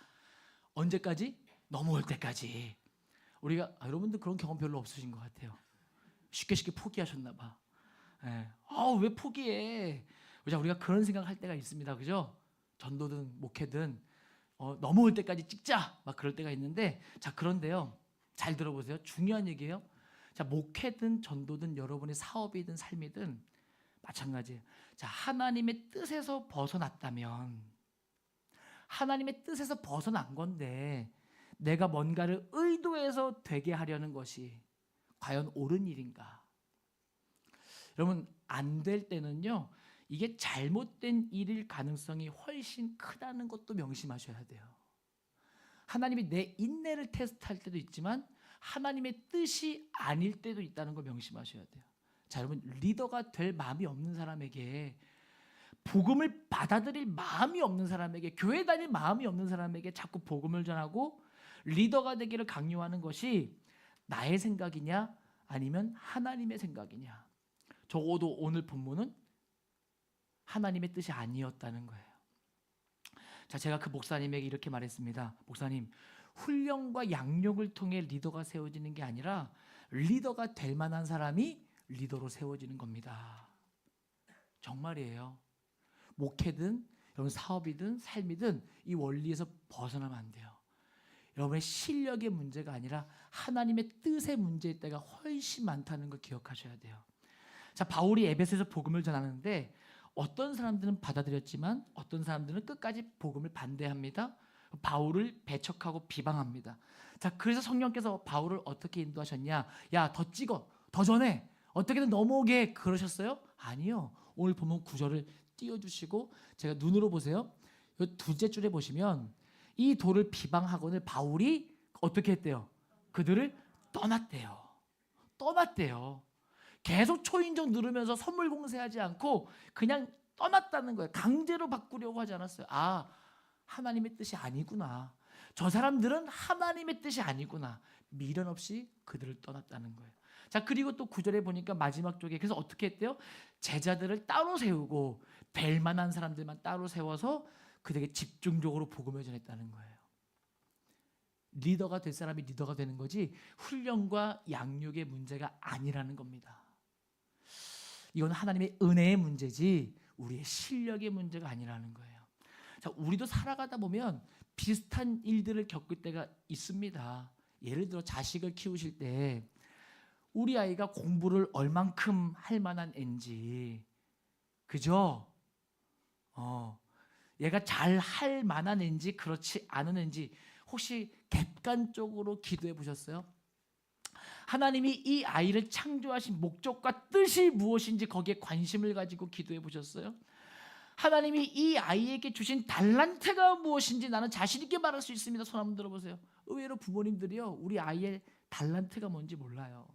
언제까지? 넘어올 때까지. 우리가 여러분들 그런 경험 별로 없으신 것 같아요. 쉽게 포기하셨나 봐. 왜 포기해? 자, 우리가 그런 생각할 때가 있습니다, 그죠? 전도든 목회든 넘어올 때까지 찍자 막 그럴 때가 있는데, 자, 그런데요, 잘 들어보세요. 중요한 얘기예요. 자, 목회든 전도든 여러분의 사업이든 삶이든 마찬가지예요. 자, 하나님의 뜻에서 벗어났다면, 하나님의 뜻에서 벗어난 건데 내가 뭔가를 의도해서 되게 하려는 것이 과연 옳은 일인가? 여러분, 안 될 때는요 이게 잘못된 일일 가능성이 훨씬 크다는 것도 명심하셔야 돼요. 하나님이 내 인내를 테스트할 때도 있지만 하나님의 뜻이 아닐 때도 있다는 걸 명심하셔야 돼요. 자, 여러분, 리더가 될 마음이 없는 사람에게, 복음을 받아들일 마음이 없는 사람에게, 교회 다닐 마음이 없는 사람에게 자꾸 복음을 전하고 리더가 되기를 강요하는 것이 나의 생각이냐 아니면 하나님의 생각이냐. 적어도 오늘 본문은 하나님의 뜻이 아니었다는 거예요. 자, 제가 그 목사님에게 이렇게 말했습니다. 목사님, 훈련과 양육을 통해 리더가 세워지는 게 아니라 리더가 될 만한 사람이 리더로 세워지는 겁니다. 정말이에요. 목회든 여러분 사업이든 삶이든 이 원리에서 벗어나면 안 돼요. 여러분의 실력의 문제가 아니라 하나님의 뜻의 문제일 때가 훨씬 많다는 걸 기억하셔야 돼요. 자, 바울이 에베소에서 복음을 전하는데 어떤 사람들은 받아들였지만 어떤 사람들은 끝까지 복음을 반대합니다. 바울을 배척하고 비방합니다. 자, 그래서 성령께서 바울을 어떻게 인도하셨냐? 야, 더 찍어, 더 전해, 어떻게든 넘어오게 그러셨어요? 아니요. 오늘 본문 9절을 띄워주시고 제가 눈으로 보세요. 이 둘째 줄에 보시면 이 도를 비방하거늘 바울이 어떻게 했대요? 그들을 떠났대요. 계속 초인종 누르면서 선물 공세하지 않고 그냥 떠났다는 거예요. 강제로 바꾸려고 하지 않았어요. 하나님의 뜻이 아니구나. 저 사람들은 하나님의 뜻이 아니구나. 미련 없이 그들을 떠났다는 거예요. 자, 그리고 또 9절에 보니까 마지막 쪽에 그래서 어떻게 했대요? 제자들을 따로 세우고 뵐 만한 사람들만 따로 세워서 그들에게 집중적으로 복음을 전했다는 거예요. 리더가 될 사람이 리더가 되는 거지 훈련과 양육의 문제가 아니라는 겁니다. 이건 하나님의 은혜의 문제지 우리의 실력의 문제가 아니라는 거예요. 자, 우리도 살아가다 보면 비슷한 일들을 겪을 때가 있습니다. 예를 들어 자식을 키우실 때 우리 아이가 공부를 얼만큼 할 만한 애인지, 그죠? 얘가 잘 할 만한 애인지 그렇지 않은 애인지 혹시 객관적으로 기도해 보셨어요? 하나님이 이 아이를 창조하신 목적과 뜻이 무엇인지 거기에 관심을 가지고 기도해 보셨어요? 하나님이 이 아이에게 주신 달란트가 무엇인지 나는 자신 있게 말할 수 있습니다. 손 한번 들어보세요. 의외로 부모님들이요, 우리 아이의 달란트가 뭔지 몰라요.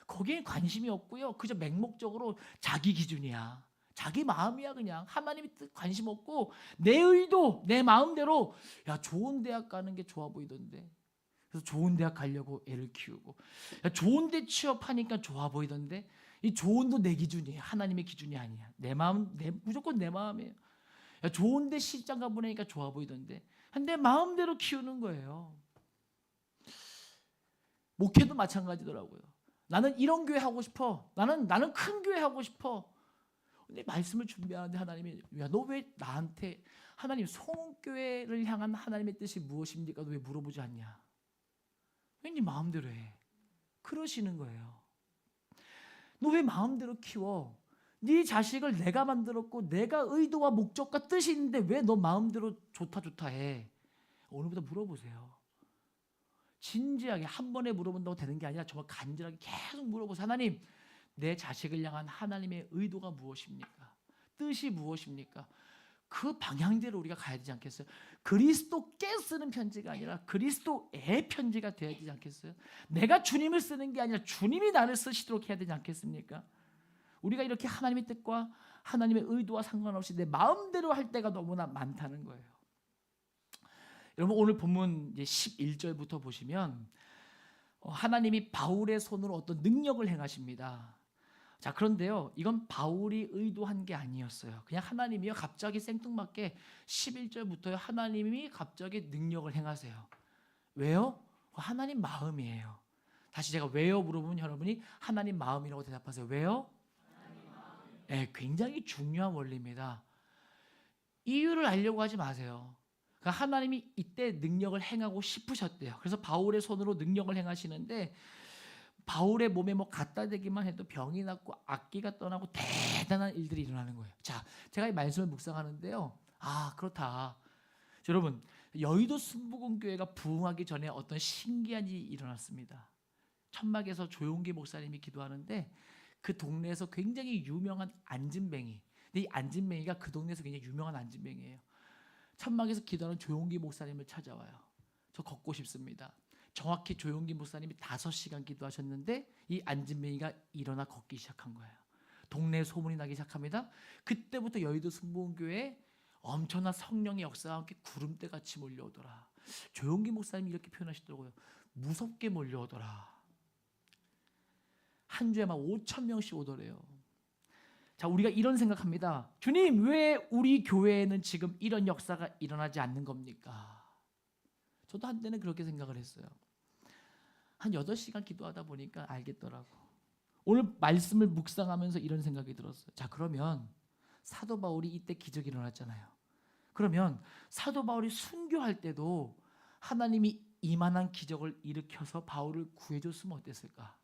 거기에 관심이 없고요, 그저 맹목적으로 자기 기준이야, 자기 마음이야. 그냥 하나님의 뜻 관심 없고 내 의도, 내 마음대로 야 좋은 대학 가는 게 좋아 보이던데 그래서 좋은 대학 가려고 애를 키우고, 야 좋은 데 취업하니까 좋아 보이던데 이 좋은도 내 기준이에요. 하나님의 기준이 아니야. 내 마음, 무조건 내 마음이에요. 야 좋은 데 시장 가보니까 좋아 보이던데 내 마음대로 키우는 거예요. 목회도 마찬가지더라고요. 나는 이런 교회 하고 싶어. 나는 큰 교회 하고 싶어. 근데 말씀을 준비하는데 하나님이 야 너 왜 나한테 하나님 송교회를 향한 하나님의 뜻이 무엇입니까? 너 왜 물어보지 않냐? 왜 네 마음대로 해? 그러시는 거예요. 너 왜 마음대로 키워? 네 자식을 내가 만들었고 내가 의도와 목적과 뜻이 있는데 왜 너 마음대로 좋다 해? 오늘부터 물어보세요. 진지하게 한 번에 물어본다고 되는 게 아니라 정말 간절하게 계속 물어보세요. 하나님, 내 자식을 향한 하나님의 의도가 무엇입니까? 뜻이 무엇입니까? 그 방향대로 우리가 가야 되지 않겠어요? 그리스도께 쓰는 편지가 아니라 그리스도의 편지가 되어야 되지 않겠어요? 내가 주님을 쓰는 게 아니라 주님이 나를 쓰시도록 해야 되지 않겠습니까? 우리가 이렇게 하나님의 뜻과 하나님의 의도와 상관없이 내 마음대로 할 때가 너무나 많다는 거예요. 여러분, 오늘 본문 이제 11절부터 보시면 하나님이 바울의 손으로 어떤 능력을 행하십니다. 자, 그런데요, 이건 바울이 의도한 게 아니었어요. 그냥 하나님이요 갑자기 생뚱맞게 11절부터 하나님이 갑자기 능력을 행하세요. 왜요? 하나님 마음이에요. 다시 제가 왜요 물어보면 여러분이 하나님 마음이라고 대답하세요. 왜요? 네, 굉장히 중요한 원리입니다. 이유를 알려고 하지 마세요. 그러니까 하나님이 이때 능력을 행하고 싶으셨대요. 그래서 바울의 손으로 능력을 행하시는데 바울의 몸에 뭐 갖다 대기만 해도 병이 낫고 악기가 떠나고 대단한 일들이 일어나는 거예요. 자, 제가 이 말씀을 묵상하는데요. 아, 그렇다. 여러분, 여의도 순복음교회가 부흥하기 전에 어떤 신기한 일이 일어났습니다. 천막에서 조용기 목사님이 기도하는데 그 동네에서 굉장히 유명한 안진뱅이, 근데 이 안진뱅이가 그 동네에서 굉장히 유명한 안진뱅이에요. 천막에서 기도하는 조용기 목사님을 찾아와요. 저 걷고 싶습니다. 정확히 조용기 목사님이 5시간 기도하셨는데 이 안진뱅이가 일어나 걷기 시작한 거예요. 동네에 소문이 나기 시작합니다. 그때부터 여의도 순복음교회에 엄청난 성령의 역사와 함께 구름대같이 몰려오더라. 조용기 목사님이 이렇게 표현하시더라고요. 무섭게 몰려오더라. 한 주에 막 5,000명씩 오더래요. 자, 우리가 이런 생각합니다. 주님, 왜 우리 교회에는 지금 이런 역사가 일어나지 않는 겁니까? 저도 한때는 그렇게 생각을 했어요. 한 8시간 기도하다 보니까 알겠더라고. 오늘 말씀을 묵상하면서 이런 생각이 들었어요. 자, 그러면 사도 바울이 이때 기적이 일어났잖아요. 그러면 사도 바울이 순교할 때도 하나님이 이만한 기적을 일으켜서 바울을 구해줬으면 어땠을까?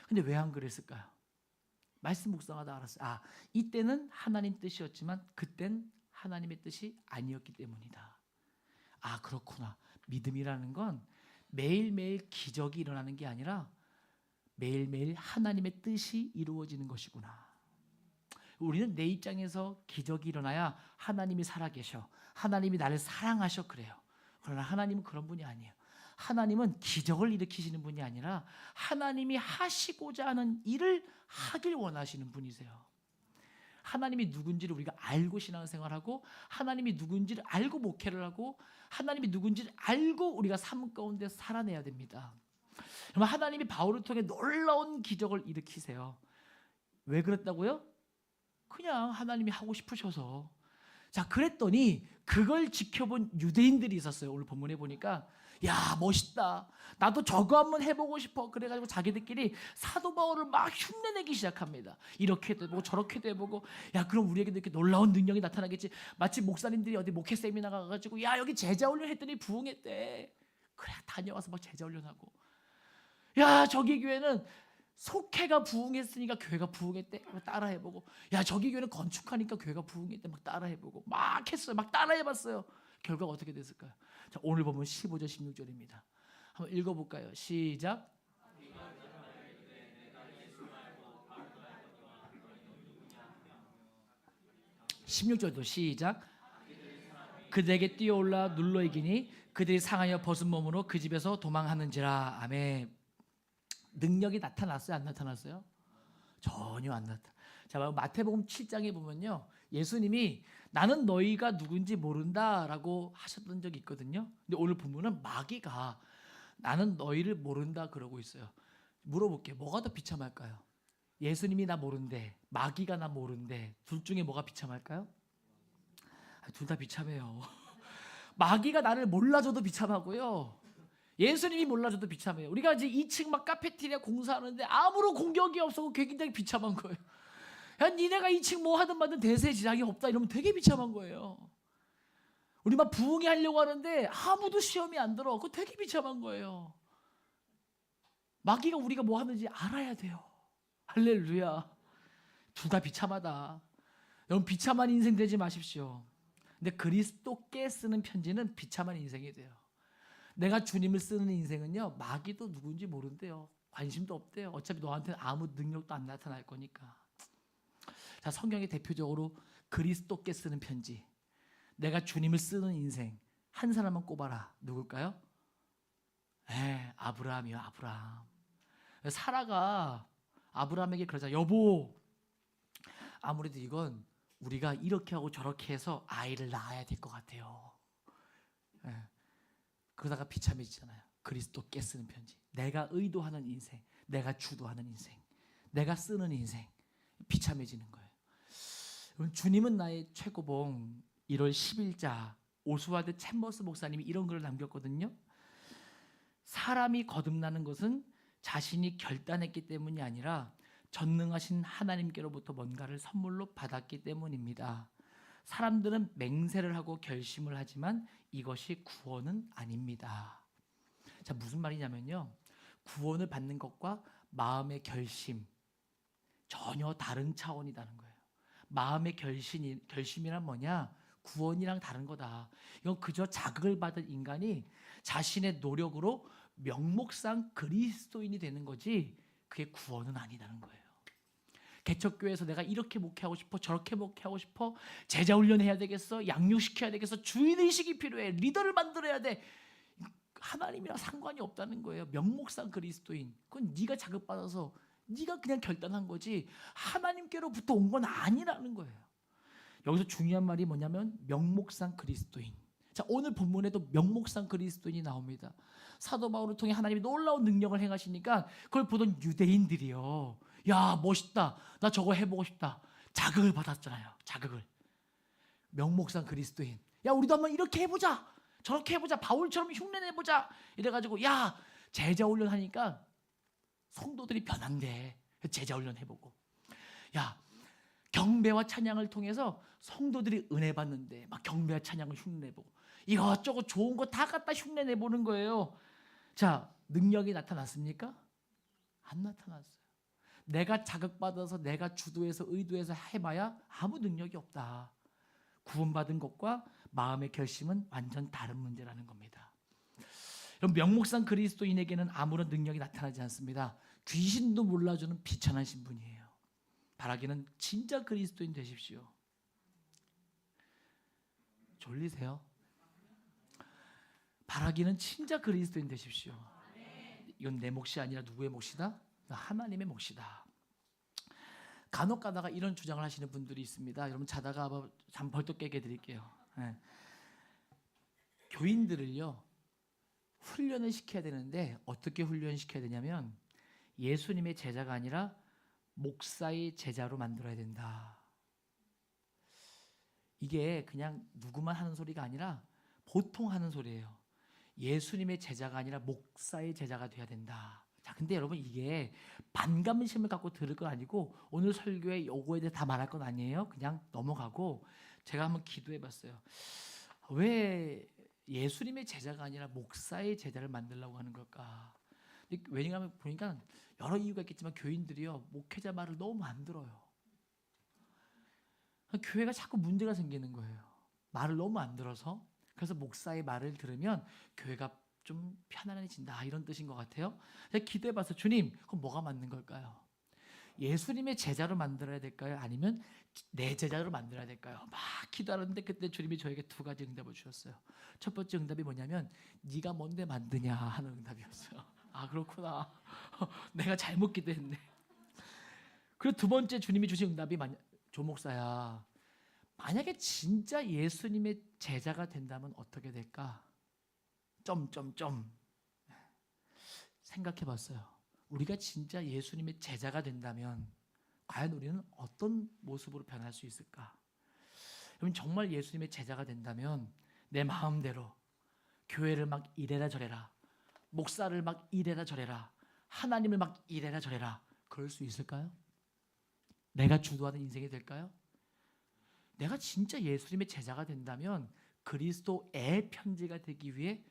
근데 왜 안 그랬을까요? 말씀 묵상하다 알았어요. 아, 이때는 하나님 뜻이었지만 그땐 하나님의 뜻이 아니었기 때문이다. 아, 그렇구나. 믿음이라는 건 매일매일 기적이 일어나는 게 아니라 매일매일 하나님의 뜻이 이루어지는 것이구나. 우리는 내 입장에서 기적이 일어나야 하나님이 살아계셔, 하나님이 나를 사랑하셔 그래요. 그러나 하나님은 그런 분이 아니에요. 하나님은 기적을 일으키시는 분이 아니라 하나님이 하시고자 하는 일을 하길 원하시는 분이세요. 하나님이 누군지를 우리가 알고 신앙생활하고 하나님이 누군지를 알고 목회를 하고 하나님이 누군지를 알고 우리가 삶 가운데 살아내야 됩니다. 그러면 하나님이 바울을 통해 놀라운 기적을 일으키세요. 왜 그랬다고요? 그냥 하나님이 하고 싶으셔서. 자, 그랬더니 그걸 지켜본 유대인들이 있었어요. 오늘 본문에 보니까 야, 멋있다, 나도 저거 한번 해보고 싶어. 그래가지고 자기들끼리 사도 바울을 막 흉내내기 시작합니다. 이렇게도 해보고 저렇게도 해보고, 야, 그럼 우리에게도 이렇게 놀라운 능력이 나타나겠지. 마치 목사님들이 어디 목회 세미나 가가지고 야, 여기 제자 훈련 했더니 부흥했대. 그래, 다녀와서 막 제자 훈련하고, 야, 저기 교회는 속회가 부흥했으니까 교회가 부흥했대. 따라해보고, 야, 저기 교회는 건축하니까 교회가 부흥했대. 막 따라해보고 막 했어요. 막 따라해봤어요. 결과가 어떻게 됐을까요? 자, 오늘 보면 15절 16절입니다. 한번 읽어볼까요? 시작. 16절도 시작. 그들에게 뛰어올라 눌러 이기니 그들이 상하여 벗은 몸으로 그 집에서 도망하는지라. 아멘. 능력이 나타났어요? 안 나타났어요? 전혀 안 나타. 자, 마태복음 7장에 보면요, 예수님이 나는 너희가 누군지 모른다라고 하셨던 적이 있거든요. 근데 오늘 본문은 마귀가 나는 너희를 모른다 그러고 있어요. 물어볼게요. 뭐가 더 비참할까요? 예수님이 나 모른대, 마귀가 나 모른대. 둘 중에 뭐가 비참할까요? 둘 다 비참해요. 마귀가 나를 몰라줘도 비참하고요, 예수님이 몰라줘도 비참해요. 우리가 이제 2층 막 카페테리아 공사하는데 아무런 공격이 없어서 굉장히 비참한 거예요. 야, 니네가 2층 뭐 하든 말든 대세에 지장이 없다 이러면 되게 비참한 거예요. 우리 막 부흥회 하려고 하는데 아무도 시험이 안 들어. 그거 되게 비참한 거예요. 마귀가 우리가 뭐 하는지 알아야 돼요. 할렐루야. 둘 다 비참하다. 여러분, 비참한 인생 되지 마십시오. 근데 그리스도께 쓰는 편지는 비참한 인생이 돼요. 내가 주님을 쓰는 인생은요, 마귀도 누군지 모른대요. 관심도 없대요. 어차피 너한테는 아무 능력도 안 나타날 거니까. 자, 성경에 대표적으로 그리스도께 쓰는 편지, 내가 주님을 쓰는 인생 한 사람만 꼽아라. 누굴까요? 아브라함이요. 아브라함. 사라가 아브라함에게 그러자, 여보, 아무래도 이건 우리가 이렇게 하고 저렇게 해서 아이를 낳아야 될 것 같아요. 그러다가 비참해지잖아요. 그리스도께 쓰는 편지, 내가 의도하는 인생, 내가 주도하는 인생, 내가 쓰는 인생, 비참해지는 거예요. 주님은 나의 최고봉. 1월 10일자 오스왈드 챔버스 목사님이 이런 글을 남겼거든요. 사람이 거듭나는 것은 자신이 결단했기 때문이 아니라 전능하신 하나님께로부터 뭔가를 선물로 받았기 때문입니다. 사람들은 맹세를 하고 결심을 하지만 이것이 구원은 아닙니다. 자, 무슨 말이냐면요, 구원을 받는 것과 마음의 결심, 전혀 다른 차원이라는 거예요. 마음의 결심이란 뭐냐? 구원이랑 다른 거다. 이건 그저 자극을 받은 인간이 자신의 노력으로 명목상 그리스도인이 되는 거지, 그게 구원은 아니라는 거예요. 개척교회에서 내가 이렇게 목회하고 싶어, 저렇게 목회하고 싶어, 제자 훈련해야 되겠어, 양육시켜야 되겠어, 주인의식이 필요해, 리더를 만들어야 돼. 하나님이랑 상관이 없다는 거예요. 명목상 그리스도인, 그건 네가 자극받아서 네가 그냥 결단한 거지 하나님께로부터 온 건 아니라는 거예요. 여기서 중요한 말이 뭐냐면 명목상 그리스도인. 자, 오늘 본문에도 명목상 그리스도인이 나옵니다. 사도 바울을 통해 하나님이 놀라운 능력을 행하시니까 그걸 보던 유대인들이요, 야, 멋있다, 나 저거 해보고 싶다. 자극을 받았잖아요. 자극을. 명목상 그리스도인. 야, 우리도 한번 이렇게 해보자, 저렇게 해보자, 바울처럼 흉내내보자. 이래가지고 야, 제자 훈련 하니까 성도들이 변한대. 제자 훈련 해보고, 야, 경배와 찬양을 통해서 성도들이 은혜 받는데 막 경배와 찬양을 흉내내보고 이것저것 좋은 거 다 갖다 흉내내보는 거예요. 자, 능력이 나타났습니까? 안 나타났어요. 내가 자극받아서 내가 주도해서 의도해서 해봐야 아무 능력이 없다. 구원받은 것과 마음의 결심은 완전 다른 문제라는 겁니다. 여러분, 명목상 그리스도인에게는 아무런 능력이 나타나지 않습니다. 귀신도 몰라주는 비천하신 분이에요. 바라기는 진짜 그리스도인 되십시오. 졸리세요? 바라기는 진짜 그리스도인 되십시오. 이건 내 몫이 아니라 누구의 몫이다? 하나님의 몫이다. 간혹 가다가 이런 주장을 하시는 분들이 있습니다. 여러분, 자다가 잠 벌떡 깨게 해드릴게요. 교인들을요, 훈련을 시켜야 되는데 어떻게 훈련시켜야 되냐면 예수님의 제자가 아니라 목사의 제자로 만들어야 된다. 이게 그냥 누구만 하는 소리가 아니라 보통 하는 소리예요. 예수님의 제자가 아니라 목사의 제자가 돼야 된다. 자, 근데 여러분 이게 반감심을 갖고 들을 건 아니고 오늘 설교에 요거에 대해 다 말할 건 아니에요. 그냥 넘어가고 제가 한번 기도해 봤어요. 왜 예수님의 제자가 아니라 목사의 제자를 만들려고 하는 걸까? 왜냐하면 보니까 여러 이유가 있겠지만 교인들이요 목회자 말을 너무 안 들어요. 교회가 자꾸 문제가 생기는 거예요. 말을 너무 안 들어서. 그래서 목사의 말을 들으면 교회가 좀 편안해진다 이런 뜻인 것 같아요. 제가 기도해봐서 주님 그럼 뭐가 맞는 걸까요? 예수님의 제자로 만들어야 될까요? 아니면 내 제자로 만들어야 될까요? 막 기도하는데 그때 주님이 저에게 두 가지 응답을 주셨어요. 첫 번째 응답이 뭐냐면 네가 뭔데 만드냐 하는 응답이었어요. 아 그렇구나. 내가 잘못 기도했네. 그리고 두 번째 주님이 주신 응답이 조 목사야 만약에 진짜 예수님의 제자가 된다면 어떻게 될까? 점점점 생각해 봤어요. 우리가 진짜 예수님의 제자가 된다면 과연 우리는 어떤 모습으로 변할 수 있을까? 여러분 정말 예수님의 제자가 된다면 내 마음대로 교회를 막 이래라 저래라 목사를 막 이래라 저래라 하나님을 막 이래라 저래라 그럴 수 있을까요? 내가 주도하는 인생이 될까요? 내가 진짜 예수님의 제자가 된다면 그리스도의 편지가 되기 위해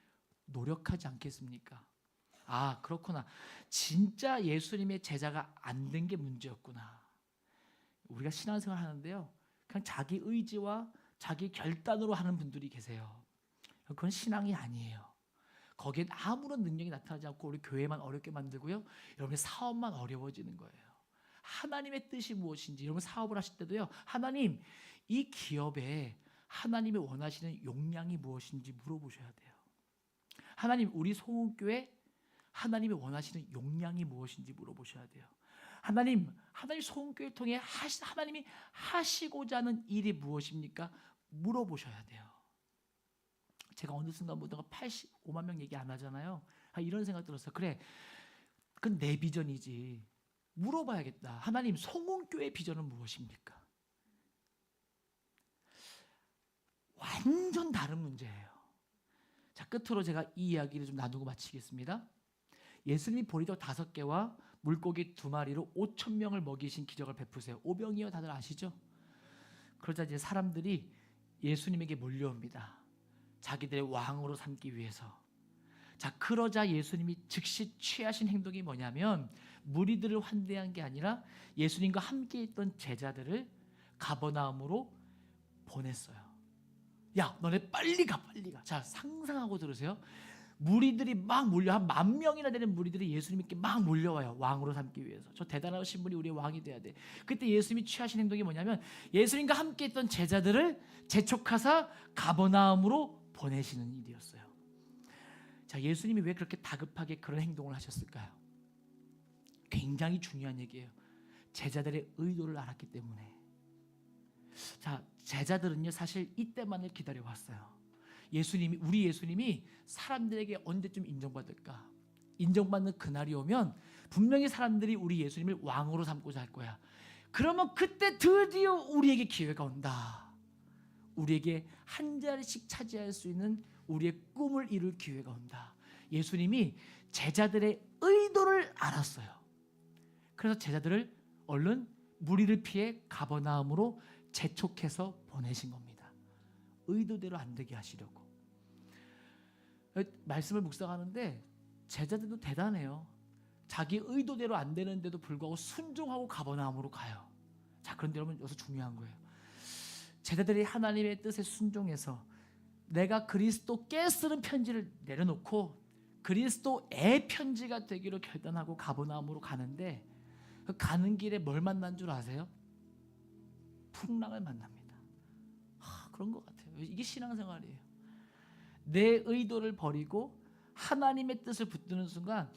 노력하지 않겠습니까? 아 그렇구나. 진짜 예수님의 제자가 안 된 게 문제였구나. 우리가 신앙생활 하는데요 그냥 자기 의지와 자기 결단으로 하는 분들이 계세요. 그건 신앙이 아니에요. 거기엔 아무런 능력이 나타나지 않고 우리 교회만 어렵게 만들고요 여러분의 사업만 어려워지는 거예요. 하나님의 뜻이 무엇인지 여러분 사업을 하실 때도요 하나님 이 기업에 하나님이 원하시는 용량이 무엇인지 물어보셔야 돼요. 하나님 우리 소은교회 하나님이 원하시는 용량이 무엇인지 물어보셔야 돼요. 하나님 소은교회를 통해 하나님이 하시고자 하는 일이 무엇입니까? 물어보셔야 돼요. 제가 어느 순간부터 85만 명 얘기 안 하잖아요. 이런 생각 들었어요. 그래 그건 내 비전이지. 물어봐야겠다. 하나님 송은교회 비전은 무엇입니까? 완전 다른 문제예요. 자 끝으로 제가 이 이야기를 좀 나누고 마치겠습니다. 예수님이 보리떡 5개와 물고기 2마리로 5,000명을 먹이신 기적을 베푸세요. 오병이어 다들 아시죠? 그러자 이제 사람들이 예수님에게 몰려옵니다. 자기들의 왕으로 삼기 위해서. 자 그러자 예수님이 즉시 취하신 행동이 뭐냐면 무리들을 환대한 게 아니라 예수님과 함께 있던 제자들을 가버나움으로 보냈어요. 야 너네 빨리 가. 자 상상하고 들으세요. 무리들이 막 몰려 한 10,000명이나 되는 무리들이 예수님께 막 몰려와요. 왕으로 삼기 위해서. 저 대단하신 분이 우리의 왕이 돼야 돼. 그때 예수님이 취하신 행동이 뭐냐면 예수님과 함께 있던 제자들을 재촉하사 가버나움으로 보내시는 일이었어요. 자 예수님이 왜 그렇게 다급하게 그런 행동을 하셨을까요? 굉장히 중요한 얘기예요. 제자들의 의도를 알았기 때문에. 자 제자들은요 사실 이때만을 기다려왔어요. 우리 예수님이 사람들에게 언제쯤 인정받을까? 인정받는 그날이 오면 분명히 사람들이 우리 예수님을 왕으로 삼고자 할 거야. 그러면 그때 드디어 우리에게 기회가 온다. 우리에게 한 자리씩 차지할 수 있는 우리의 꿈을 이룰 기회가 온다. 예수님이 제자들의 의도를 알았어요. 그래서 제자들을 얼른 무리를 피해 가버나움으로 재촉해서 보내신 겁니다. 의도대로 안 되게 하시려고. 말씀을 묵상하는데 제자들도 대단해요. 자기 의도대로 안 되는데도 불구하고 순종하고 가버나움으로 가요. 자 그런데 여러분 여기서 중요한 거예요. 제자들이 하나님의 뜻에 순종해서 내가 그리스도께 쓰는 편지를 내려놓고 그리스도의 편지가 되기로 결단하고 가버나움으로 가는데 그 가는 길에 뭘 만난 줄 아세요? 풍랑을 만납니다. 그런 것 같아요. 이게 신앙생활이에요. 내 의도를 버리고 하나님의 뜻을 붙드는 순간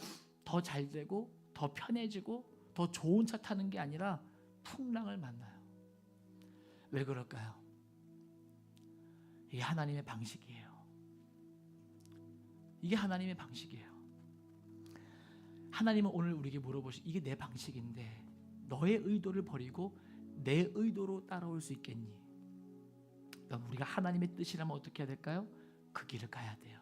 더 잘되고 더 편해지고 더 좋은 차 타는 게 아니라 풍랑을 만나요. 왜 그럴까요? 이게 하나님의 방식이에요. 이게 하나님의 방식이에요. 하나님은 오늘 우리에게 물어보시, 이게 내 방식인데 너의 의도를 버리고 내 의도로 따라올 수 있겠니? 그럼 우리가 하나님의 뜻이라면 어떻게 해야 될까요? 그 길을 가야 돼요.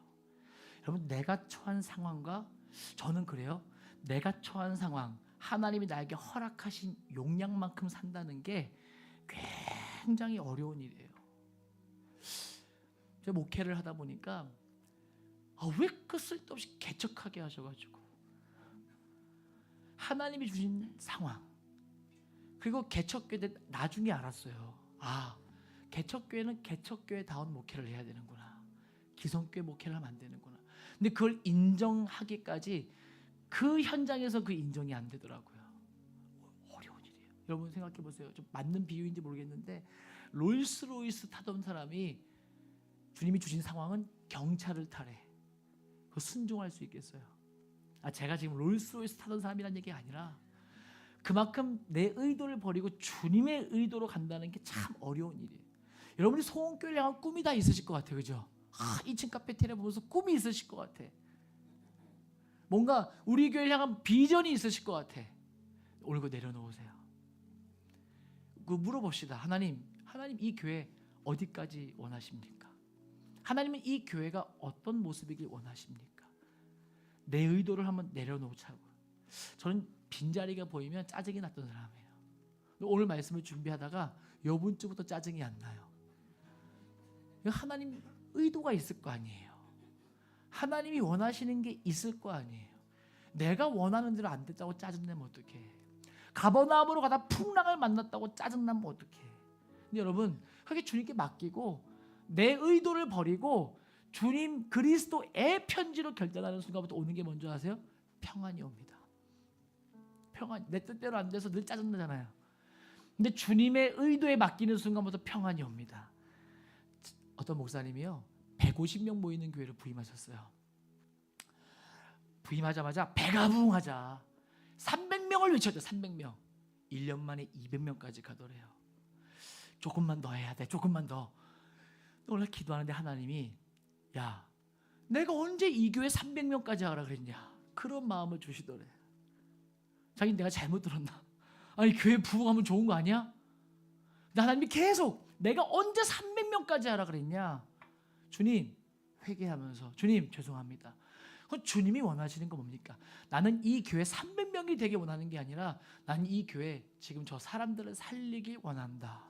여러분, 내가 처한 상황과, 저는 그래요, 내가 처한 상황, 하나님이 나에게 허락하신 용량만큼 산다는 게 굉장히 어려운 일이에요. 제가 목회를 하다 보니까 왜 그 쓸데없이 개척하게 하셔가지고 하나님이 주신 상황, 그리고 개척교회 때 나중에 알았어요. 개척교회는 개척교회다운 목회를 해야 되는구나, 기성교회 목회를 하면 안 되는구나. 근데 그걸 인정하기까지 그 현장에서 그 인정이 안 되더라고요. 어려운 일이에요. 여러분 생각해 보세요. 좀 맞는 비유인지 모르겠는데 롤스로이스 타던 사람이 주님이 주신 상황은 경차를 타래. 그 순종할 수 있겠어요? 제가 지금 롤스로이스 타던 사람이란 얘기가 아니라 그만큼 내 의도를 버리고 주님의 의도로 간다는 게 참 어려운 일이에요. 여러분이 소원교회를 향한 꿈이 다 있으실 것 같아요. 그죠? 2층 카페테리아 보면서 꿈이 있으실 것 같아. 뭔가 우리 교회를 향한 비전이 있으실 것 같아. 오늘 그거 내려놓으세요. 물어봅시다. 하나님 이 교회 어디까지 원하십니까? 하나님은 이 교회가 어떤 모습이길 원하십니까? 내 의도를 한번 내려놓자고. 저는 빈자리가 보이면 짜증이 났던 사람이에요. 오늘 말씀을 준비하다가 이번 주부터 짜증이 안 나요. 하나님 의도가 있을 거 아니에요. 하나님이 원하시는 게 있을 거 아니에요. 내가 원하는 대로 안 됐다고 짜증내면 어떡해. 가버나움으로 가다 풍랑을 만났다고 짜증나면 어떡해. 근데 여러분, 그렇게 주님께 맡기고 내 의도를 버리고 주님 그리스도의 편지로 결단하는 순간부터 오는 게 뭔지 아세요? 평안이 옵니다. 평안. 내 뜻대로 안 돼서 늘 짜증나잖아요. 근데 주님의 의도에 맡기는 순간부터 평안이 옵니다. 어떤 목사님이요, 150명 모이는 교회를 부임하셨어요. 부임하자마자 배가 부흥하자 300명을 외쳤죠. 300명. 1년 만에 200명까지 가더래요. 조금만 더 해야 돼. 조금만 더. 오늘 기도하는데 하나님이, 야, 내가 언제 이 교회 300명까지 하라 그랬냐, 그런 마음을 주시더래. 자기 내가 잘못 들었나? 아니 교회 부흥하면 좋은 거 아니야? 근데 하나님이 계속, 내가 언제 300명까지 하라 그랬냐? 주님, 회개하면서, 주님 죄송합니다. 그건 주님이 원하시는 거 뭡니까? 나는 이 교회 300명이 되게 원하는 게 아니라 나는 이 교회 지금 저 사람들을 살리길 원한다.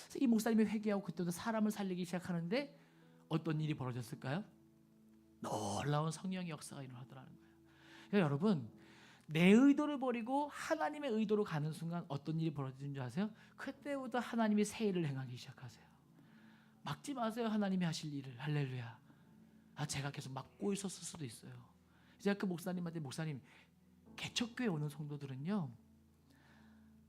그래서 이 목사님이 회개하고 그때부터 사람을 살리기 시작하는데 어떤 일이 벌어졌을까요? 놀라운 성령의 역사가 일어나더라는 거예요. 그러니까 여러분, 내 의도를 버리고 하나님의 의도로 가는 순간 어떤 일이 벌어지는 줄 아세요? 그때부터 하나님이 새 일을 행하기 시작하세요. 막지 마세요. 하나님이 하실 일을. 할렐루야. 제가 계속 막고 있었을 수도 있어요. 제가 그 목사님한테, 목사님, 개척교회 오는 성도들은요,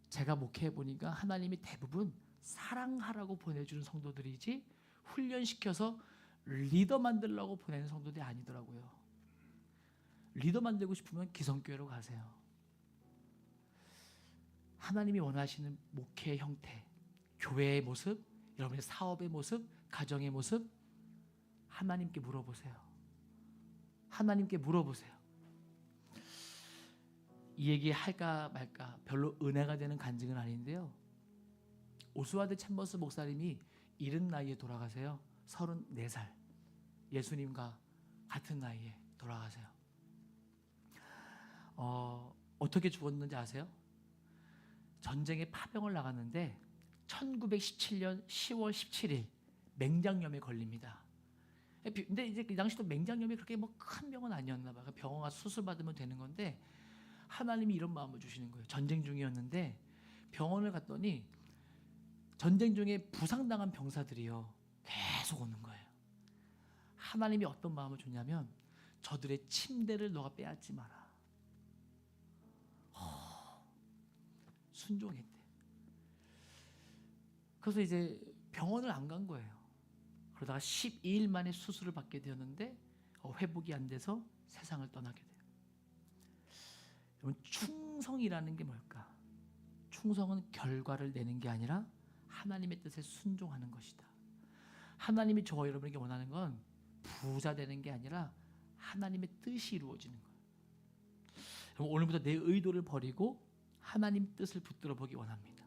제가 목회해 보니까 하나님이 대부분 사랑하라고 보내주는 성도들이지 훈련시켜서 리더 만들려고 보내는 성도들이 아니더라고요. 리더 만들고 싶으면 기성교회로 가세요. 하나님이 원하시는 목회의 형태, 교회의 모습, 여러분의 사업의 모습, 가정의 모습, 하나님께 물어보세요. 하나님께 물어보세요. 이 얘기 할까 말까 별로 은혜가 되는 간증은 아닌데요, 오스와드 챔버스 목사님이 이른 나이에 돌아가세요. 34살. 예수님과 같은 나이에 돌아가세요. 어떻게 죽었는지 아세요? 전쟁에 파병을 나갔는데 1917년 10월 17일 맹장염에 걸립니다. 근데 이제 그 당시도 맹장염이 그렇게 뭐 큰 병은 아니었나 봐요. 병원 가서 수술 받으면 되는 건데 하나님이 이런 마음을 주시는 거예요. 전쟁 중이었는데 병원을 갔더니 전쟁 중에 부상당한 병사들이요, 계속 오는 거예요. 하나님이 어떤 마음을 줬냐면, 저들의 침대를 너가 빼앗지 마라. 순종했대. 그래서 이제 병원을 안 간 거예요. 그러다가 12일 만에 수술을 받게 되었는데 회복이 안 돼서 세상을 떠나게 돼요. 여러분, 충성이라는 게 뭘까? 충성은 결과를 내는 게 아니라 하나님의 뜻에 순종하는 것이다. 하나님이 저와 여러분에게 원하는 건 부자 되는 게 아니라 하나님의 뜻이 이루어지는 거예요. 여러분, 오늘부터 내 의도를 버리고 하나님 뜻을 붙들어 보기 원합니다.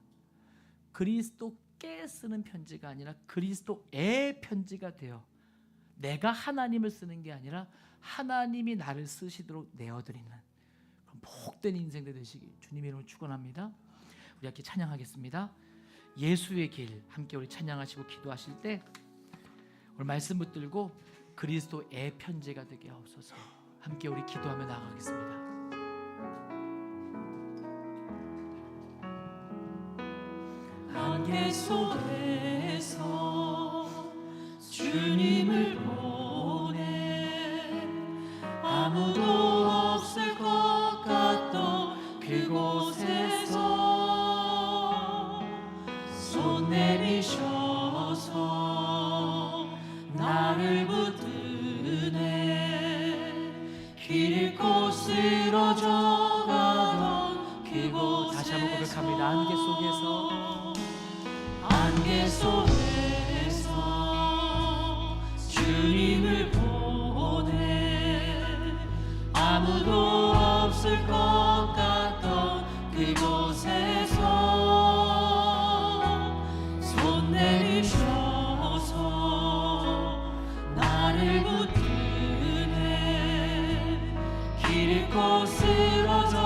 그리스도께 쓰는 편지가 아니라 그리스도의 편지가 되어 내가 하나님을 쓰는 게 아니라 하나님이 나를 쓰시도록 내어드리는 그런 복된 인생들 되시기 주님의 이름으로 축원합니다. 우리 함께 찬양하겠습니다. 예수의 길 함께 우리 찬양하시고 기도하실 때 오늘 말씀 붙들고 그리스도의 편지가 되게 하옵소서. 함께 우리 기도하며 나아가겠습니다. 안개 속에서 주님을 보내 아무도 없을 것 같던 그곳에서 손 내미셔서 나를 붙드네 길 잃고 쓰러져 가던 그곳에서 다시 한번 고백합니다. 안개 속에서 안개 속에서 주님을 보내 아무도 없을 것 같던 그곳에서 손 내리셔서 나를 붙드네 길 잃고 쓰러져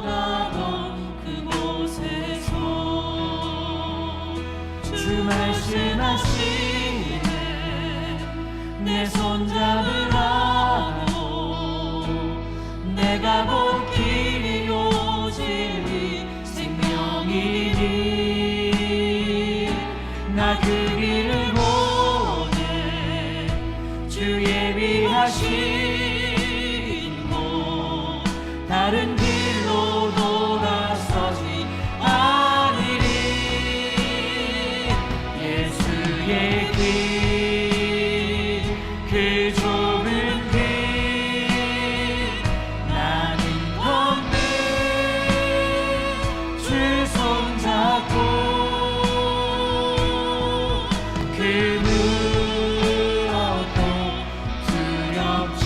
가던 그곳에서 주 말씀하시네 내 손 잡으라고 내가 곧 길이요 진리 생명이니 나 그 길을 보내 주 예비하신 곳 다른 길로 돌아서지 아니리 예수의 길 그 좁은 길 나는 걷는 주 손잡고 그 무엇도 두렵지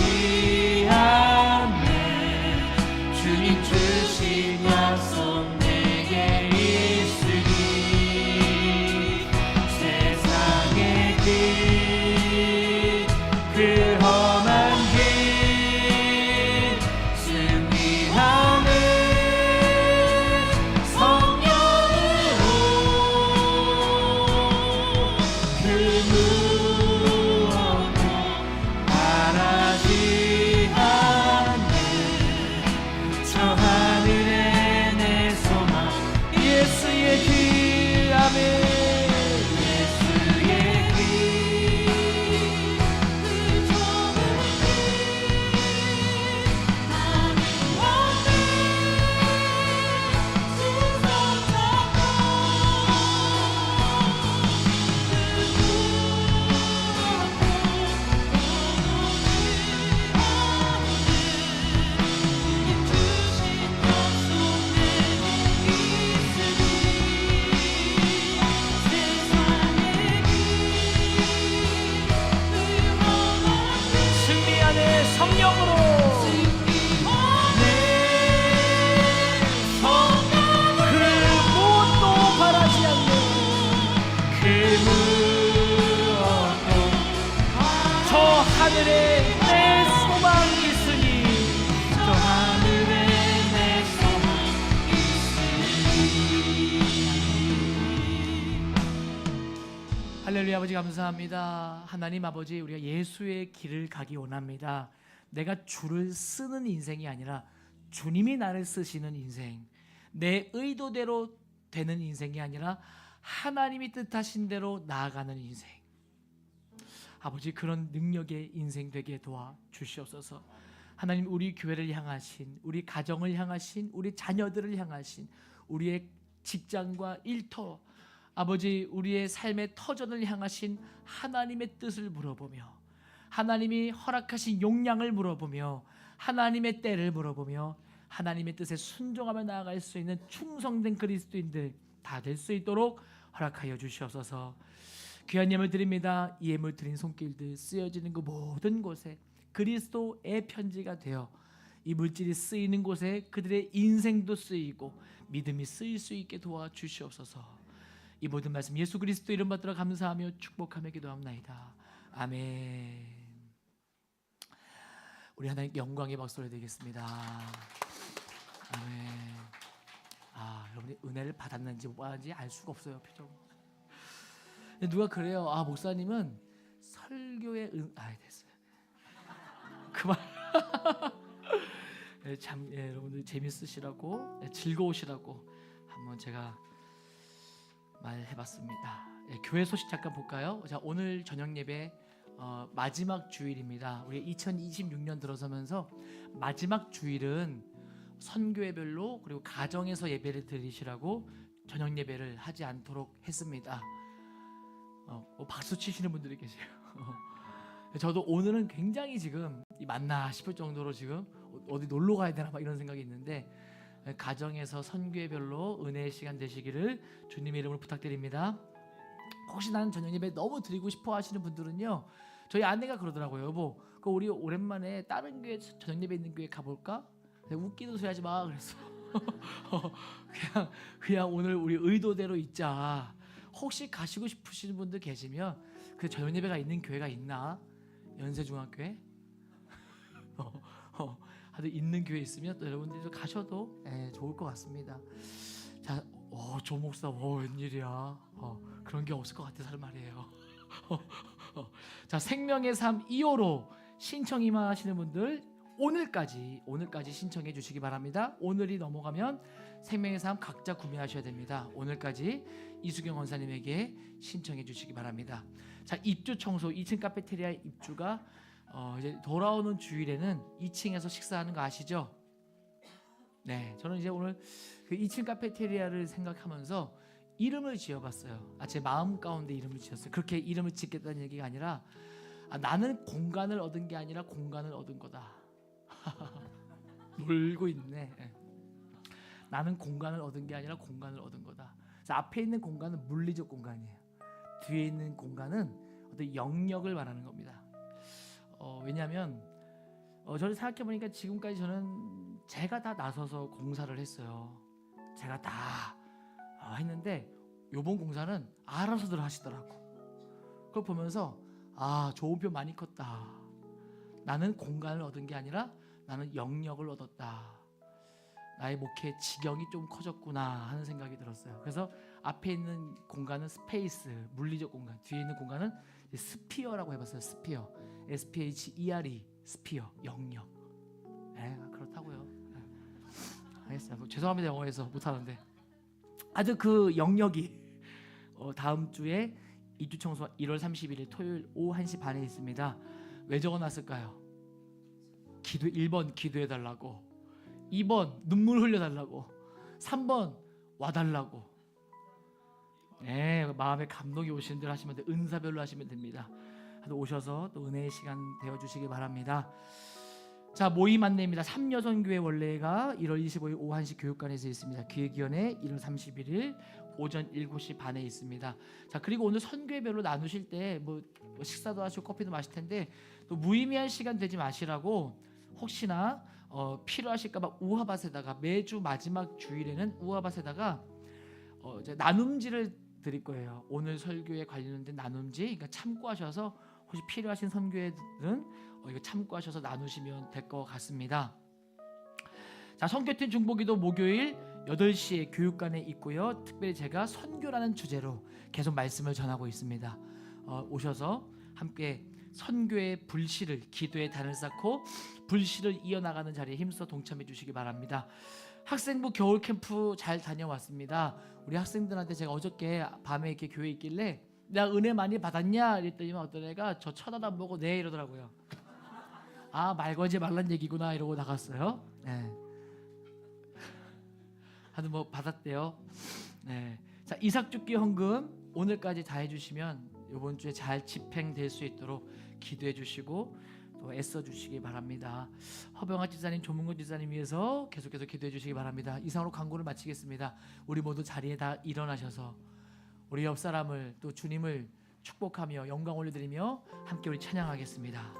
않네 주님 주신 약속 내게 있으니 세상의 길 그 험한 길 승리하는 성령으로 그 무엇도 바라지 않네 저 하늘에 내 소망 예수의 길 아멘 예수의 길그 좁은 길 나는 걷는 주 손잡고 그 승리 안에 성령으로 그 무엇도 바라지 않는 그 무엇도 저 하늘에 내 소망이 있으니 저 하늘에 내 소망 할렐루야. 아버지 감사합니다. 하나님 아버지 우리가 예수의 길을 가기 원합니다. 내가 주를 쓰는 인생이 아니라 주님이 나를 쓰시는 인생, 내 의도대로 되는 인생이 아니라 하나님이 뜻하신 대로 나아가는 인생. 아버지 그런 능력의 인생 되게 도와 주시옵소서. 하나님 우리 교회를 향하신, 우리 가정을 향하신, 우리 자녀들을 향하신, 우리의 직장과 일터, 아버지 우리의 삶의 터전을 향하신 하나님의 뜻을 물어보며, 하나님이 허락하신 용량을 물어보며, 하나님의 때를 물어보며 하나님의 뜻에 순종하며 나아갈 수 있는 충성된 그리스도인들 다 될 수 있도록 허락하여 주시옵소서. 귀한 예물 드립니다. 이 예물 드린 손길들 쓰여지는 그 모든 곳에 그리스도의 편지가 되어 이 물질이 쓰이는 곳에 그들의 인생도 쓰이고 믿음이 쓰일 수 있게 도와주시옵소서. 이 모든 말씀 예수 그리스도 이름 받들어 감사하며 축복하며 기도합나이다. 아멘. 우리 하나님 영광의 박수를 드리겠습니다. 아멘. 여러분이 은혜를 받았는지 못 받았는지 알 수가 없어요. 표정. 누가 그래요. 목사님은 설교의 됐어요. 그만. 참 여러분들 재밌으시라고 즐거우시라고 한번 제가 말해봤습니다. 교회 소식 잠깐 볼까요? 자, 오늘 저녁 예배 마지막 주일입니다. 우리 2026년 들어서면서 마지막 주일은 선교회별로 그리고 가정에서 예배를 드리시라고 저녁 예배를 하지 않도록 했습니다. 박수 치시는 분들이 계세요. 저도 오늘은 굉장히 지금 맞나 싶을 정도로 지금 어디 놀러 가야 되나 막 이런 생각이 있는데 가정에서 선교회별로 은혜의 시간 되시기를 주님의 이름으로 부탁드립니다. 혹시 나는 저녁 예배 너무 드리고 싶어 하시는 분들은요, 저희 아내가 그러더라고요. 여보, 우리 오랜만에 다른 교회 저녁 예배 있는 교회 가볼까? 웃기는 소리 하지 마. 그래서 그냥 오늘 우리 의도대로 있자. 혹시 가시고 싶으시는 분들 계시면 그 저녁 예배가 있는 교회가 있나? 연세중학교에? 하여튼 있는 교회 있으면 또 여러분들도 가셔도 좋을 것 같습니다. 자, 조 목사, 웬일이야? 그런 게 없을 것 같아서 말이에요. 자, 생명의 삶 2호로 신청 임하시는 분들 오늘까지 신청해 주시기 바랍니다. 오늘이 넘어가면 생명의 삶 각자 구매하셔야 됩니다. 오늘까지 이수경 원사님에게 신청해 주시기 바랍니다. 자, 입주 청소 2층 카페테리아 입주가 이제 돌아오는 주일에는 2층에서 식사하는 거 아시죠? 네, 저는 이제 오늘 그 2층 카페테리아를 생각하면서 이름을 지어봤어요. 제 마음 가운데 이름을 지었어요. 그렇게 이름을 짓겠다는 얘기가 아니라 나는 공간을 얻은 게 아니라 공간을 얻은 거다. 놀고 있네. 나는 공간을 얻은 게 아니라 공간을 얻은 거다. 그래서 앞에 있는 공간은 물리적 공간이에요. 뒤에 있는 공간은 어떤 영역을 말하는 겁니다. 왜냐하면 저를 생각해 보니까 지금까지 저는 제가 다 나서서 공사를 했어요. 제가 다 했는데 요번 공사는 알아서들 하시더라고. 그걸 보면서 좋은 편 많이 컸다. 나는 공간을 얻은 게 아니라 나는 영역을 얻었다. 나의 목회 지경이 좀 커졌구나 하는 생각이 들었어요. 그래서 앞에 있는 공간은 스페이스, 물리적 공간, 뒤에 있는 공간은 스피어라고 해봤어요. 스피어, SPHERE, 스피어, 영역. 그렇다고요. 알겠어요. 죄송합니다. 영어에서 못하는데. 아주 그 영역이 다음 주에 입주 청소 1월 31일 토요일 오후 1시 반에 있습니다. 왜 적어놨을까요? 1번 기도해달라고, 2번 눈물 흘려달라고, 3번 와달라고. 마음에 감동이 오시는 대로 하시면 돼요. 은사별로 하시면 됩니다. 오셔서 또 은혜의 시간 되어주시기 바랍니다. 자, 모임 안내입니다. 삼여선교회 원래가 1월 25일 오후 1시 교육관에서 있습니다. 기획위원회 1월 31일 오전 7시 반에 있습니다. 자, 그리고 오늘 선교회별로 나누실 때 뭐 식사도 하시고 커피도 마실 텐데 또 무의미한 시간 되지 마시라고, 혹시나 필요하실까봐 우화밭에다가 매주 마지막 주일에는 우화밭에다가 이제 나눔지를 드릴 거예요. 오늘 설교에 관련된 나눔지, 그러니까 참고하셔서 혹시 필요하신 선교회들은 이거 참고하셔서 나누시면 될 것 같습니다. 자, 선교팀 중보기도 목요일 8시에 교육관에 있고요. 특별히 제가 선교라는 주제로 계속 말씀을 전하고 있습니다. 오셔서 함께 선교의 불씨를, 기도의 단을 쌓고 불씨를 이어나가는 자리에 힘써 동참해 주시기 바랍니다. 학생부 겨울 캠프 잘 다녀왔습니다. 우리 학생들한테 제가 어저께 밤에 이렇게 교회에 있길래 나 은혜 많이 받았냐 이랬더니 어떤 애가 저 쳐다도 안 보고 네 이러더라고요. 말 걸지 말란 얘기구나 이러고 나갔어요. 하여튼 뭐 받았대요. 자, 이삭죽기 헌금 오늘까지 다 해주시면 이번 주에 잘 집행될 수 있도록 기도해 주시고 또 애써 주시기 바랍니다. 허병아 집사님, 조문건 집사님 위해서 계속해서 기도해 주시기 바랍니다. 이상으로 광고를 마치겠습니다. 우리 모두 자리에 다 일어나셔서 우리 옆 사람을 또 주님을 축복하며 영광 올려드리며 함께 우리 찬양하겠습니다.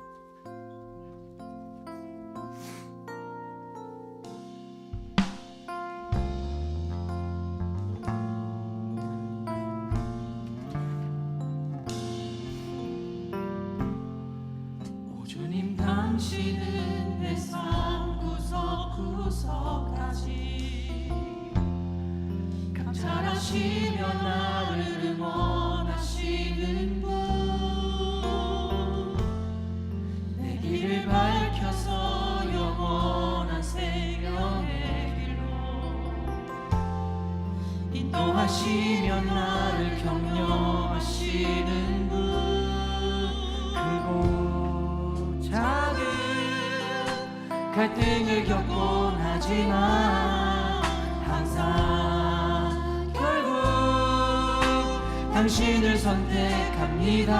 당신은 내 삶 구석구석까지 감찰하시며 나를 응원하시는 분, 내 길을 밝혀서 영원한 생명의 길로 인도하시며 나를 격려하시는 분, 크고 작은 갈등을 겪곤 하지만 항상 결국 당신을 선택합니다.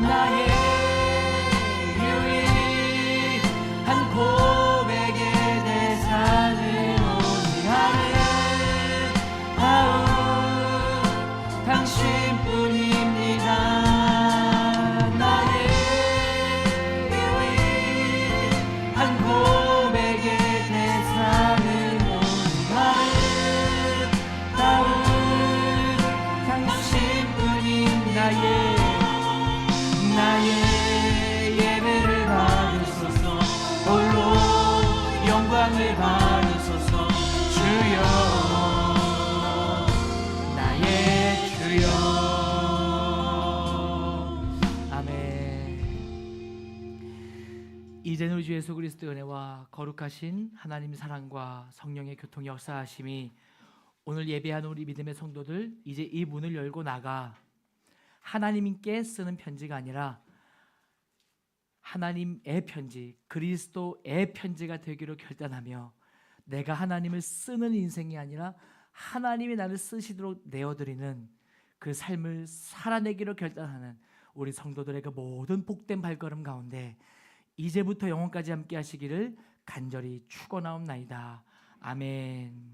나의 유일한 고백의 대상은 오직 아름다운 당신뿐입니다. 나의 유일한 고백의 대상은 오직 아름다운 당신뿐인 나의 예배를 받으소서. 홀로 영광을 받으소서. 주여, 나의 주여. 아멘. 이제는 우리 주 예수 그리스도의 은혜와 거룩하신 하나님의 사랑과 성령의 교통의 역사하심이 오늘 예배하는 우리 믿음의 성도들, 이제 이 문을 열고 나가 하나님께 쓰는 편지가 아니라 하나님의 편지, 그리스도의 편지가 되기로 결단하며 내가 하나님을 쓰는 인생이 아니라 하나님이 나를 쓰시도록 내어드리는 그 삶을 살아내기로 결단하는 우리 성도들의 그 모든 복된 발걸음 가운데 이제부터 영원까지 함께 하시기를 간절히 축원하옵나이다. 아멘.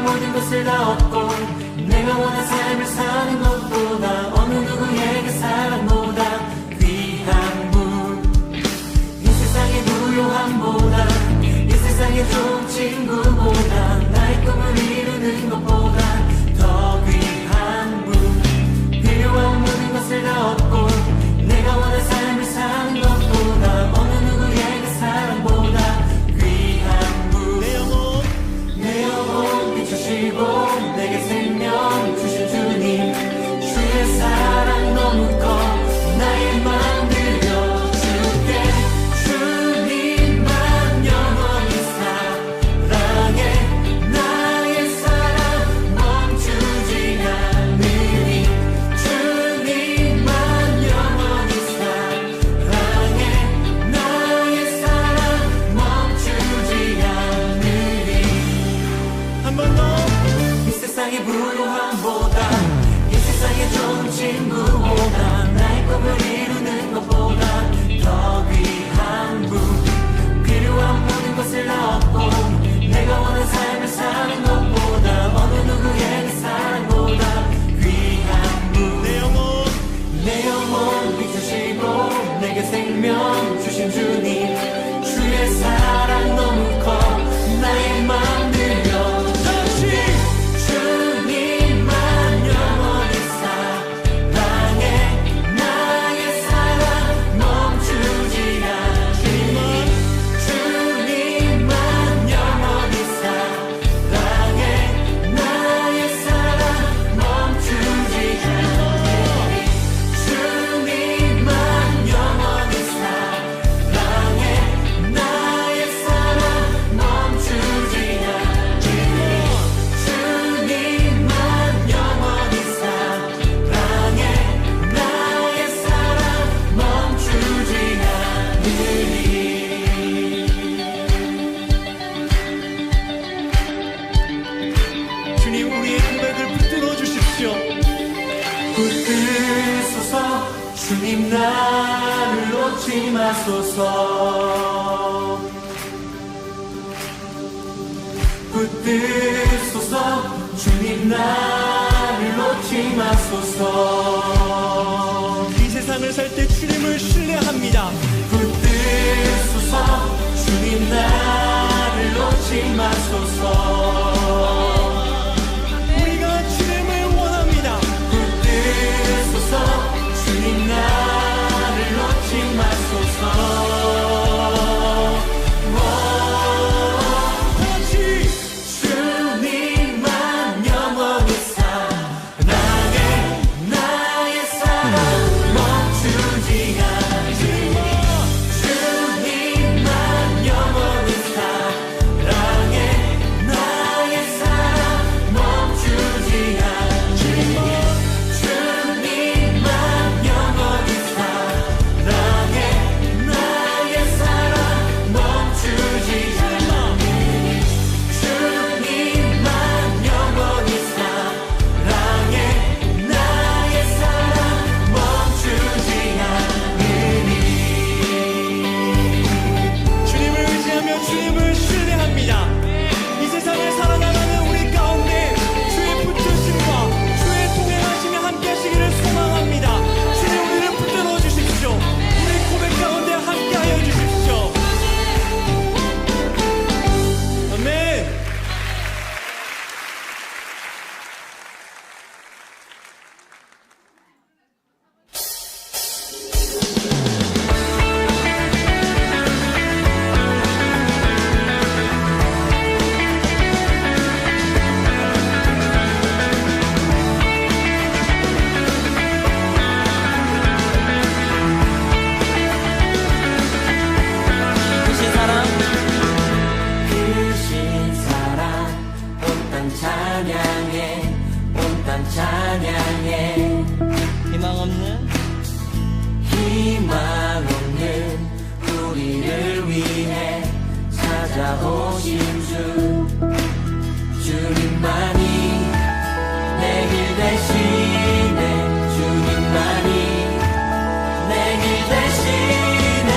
모든 것을 다 얻고 내가 원한 삶을 사는 것보다 어느 누구에게 사랑보다 귀한 분, 이 세상의 무료함보다 이 세상의 좋은 친구보다 나의 꿈을 이루는 것보다 더 귀한 분, 필요한 모든 것을 다 얻고 내가 원한 삶을 사는 것보다 어느 누구에게 사랑보다 귀한 분, 내 영혼 비추시고 내게 생명 주신 주님, 주의 사랑 주님 나를 놓지 마소서. 붙들소서. 주님 나를 놓지 마소서. 이 세상을 살 때 주님을 신뢰합니다. 붙들소서. 주님 나를 놓지 마소서. 우리가 주님을 원합니다. 붙들소서. 주님 나를 놓지 마소서. 같이 주님만 영원히 사랑해. 나의 사랑 멈추지 않으리. 주님만 영원히 사랑해. 나의 사랑 멈추지 않으리. 주님만 영원히 사랑해. 나의 사랑 멈추지 않으리. 주님만 영원히 사랑해. 나의 사랑 멈추지 않으리. 주님을 의지하며 주님을 신뢰합니다. 이 세상을 살아나가는 우리 가운데 주의 붙드심과 주의 동행하심에 함께 하시기를 소망합니다. 주님 우리를 붙들어 주십시오. 우리 고백 가운데 함께 하여 주십시오. 아멘. 크신 사랑 온 땅 찬양해. 온 땅 찬양해. 희망 없는 우리를 위해 찾아오신 주. 주님만이 내 길 대신에. 주님만이 내 길 대신에.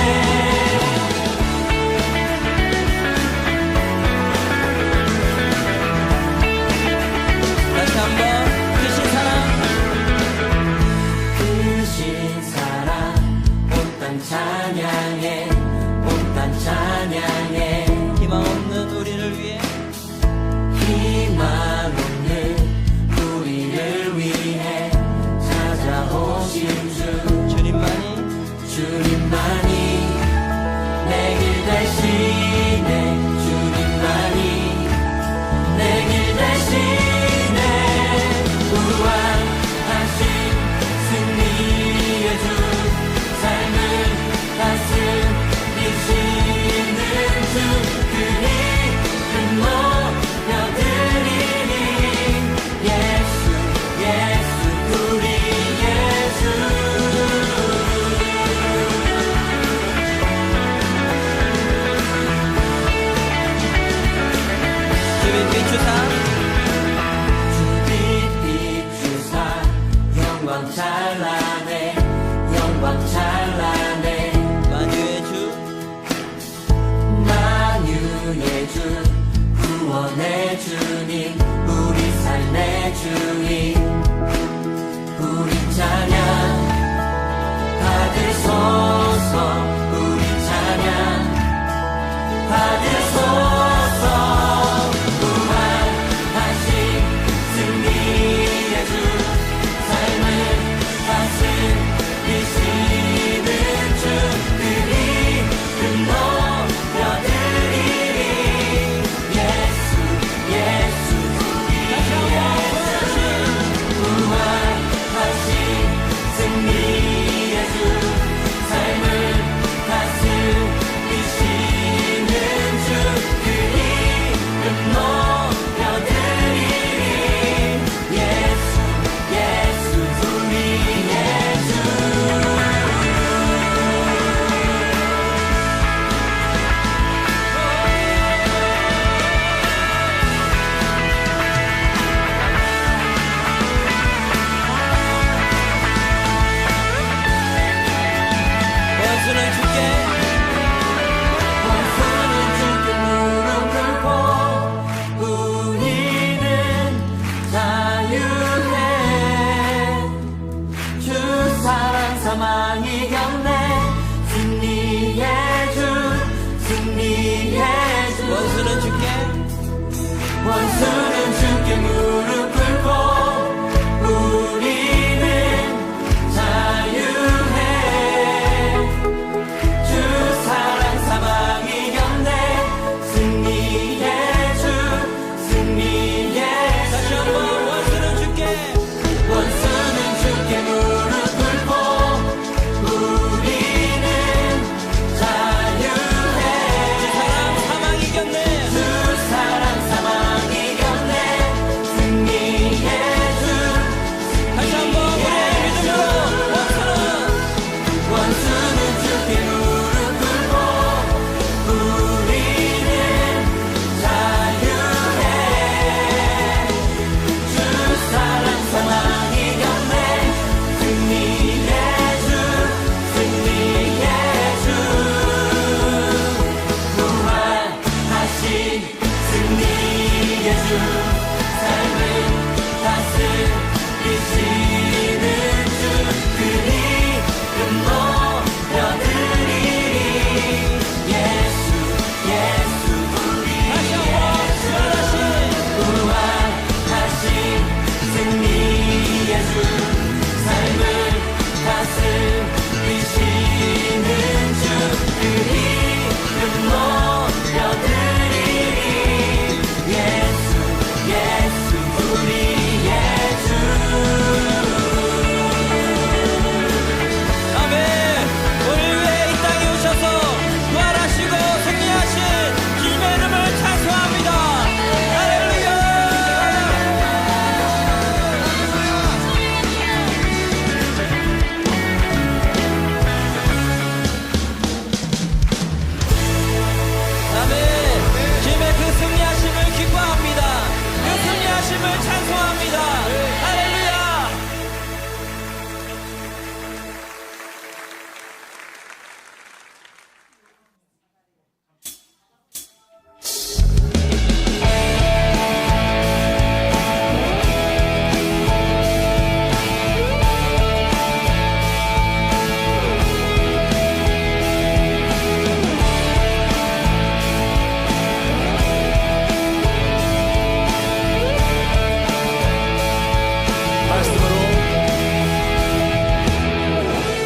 다시 한번 크신 사랑 크신 사랑 온 땅 찬양해. 온 땅 찬양해. 희망 없는 우리를 위해 희망 없는 우리를 위해 찾아오신 주. 주님만이 주님만이 내 길 대신에. 주님만이 내 길 대신에. 무한하신 승리의 주. 삶을 다스리시는 주. 그 이름 높여드리니. 예수 예수 우리 예수. 주빛 비추사 주빛 비추사 영광 찬란해. 영광 찬란해. 만유의 주 만유의 주. 구원의 주님. 우리 삶의 주님. 우리 찬양 받으소서. 우리 찬양 받으소서. 무한하신 승리의 주. 삶을 다스리시는 주. 그 이름 높여드리리. 예수 예수 우리 예수. 주께 원수는 주께 무릎 꿇고 우리는 자유해 주 사랑 사망 이겼네 승리의 주 승리의 다시 한번 원수는 주께 원수는 주께 무릎 꿇고 우리는 자유해 사랑 사망 이겼네 주 사랑 사망 이겼네 승리의 주 다시 한번 우리의 믿음으로 원수는 주께 무릎 꿇고 우리는 자유해 주 사랑 사망 이겼네 승리의 주 승리의 주 부활하신 승리의 주 삶을 다스리시는 주 그 이름 높여드리리 예수 예수 우리의 주 부활하신 승리의 주 삶을 다스리시는 주 그 이름 높여드리리 예수 예수 우리의 주 아멘. 오늘 위해 이 땅에 오셔서 부활하시고 승리하신 주님의 이름을 찬송합니다. 할렐루야. 아멘. 주님의 그 승리하심을 기뻐합니다. 그 승리하심을 찬송합니다. 할렐루야.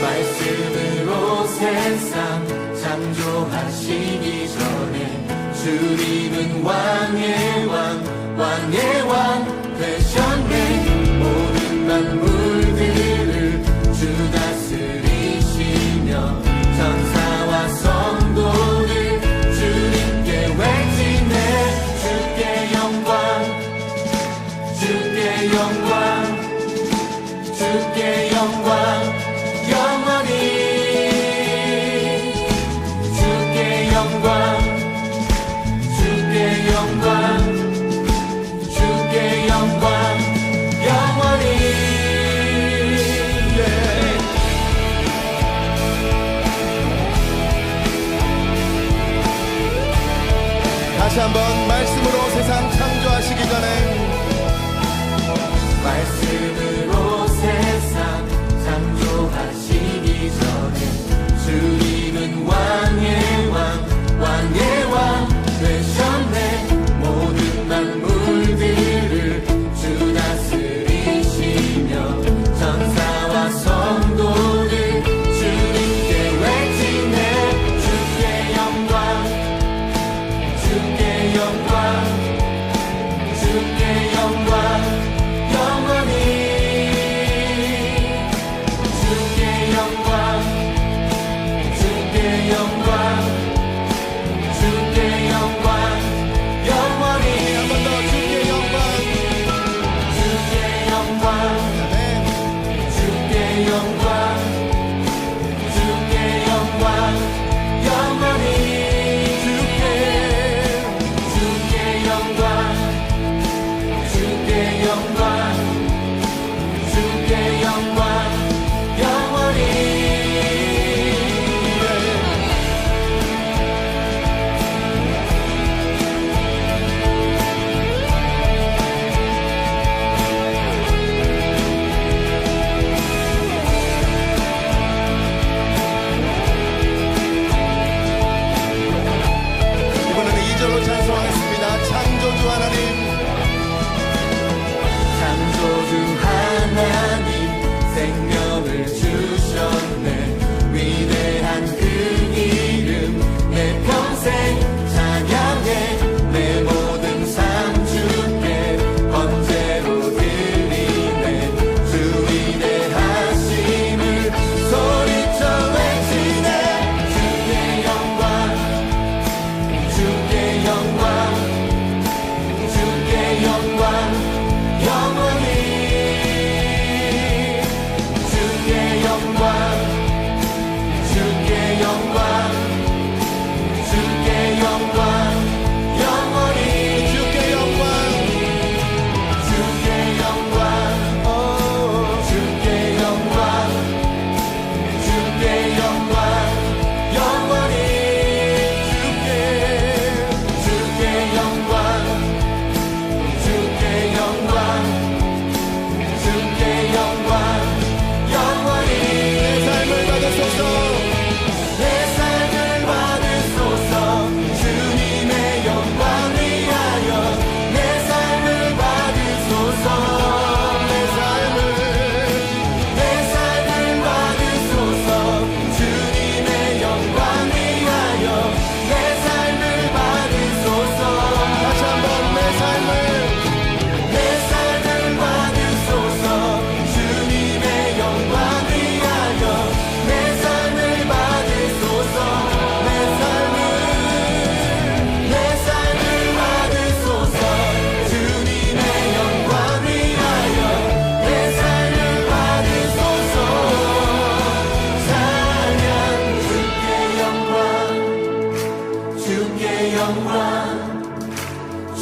말씀으로 세상 창조하시기 전에 주님은 왕의 왕 왕의 왕 되셨네 모든 만물들을 주 다스리시며 천사와 성도를 주님께 외치네 주께 영광 주께 영광 주께 영광 영원히 주께 영광 주께 영광 주께 영광 영원히 다시 한번 말씀으로 세상 창조하시기 전에 말씀으로 세상 창조하시기 전에 주님은 왕의 왕 왕의 왕 되셨네 모든 만물들을 주 다스리시며 천사와 성도를 주님께 외치네 주께 영광 주께 영광 주께 영광 영원히 주께 영광 주께 영광 주께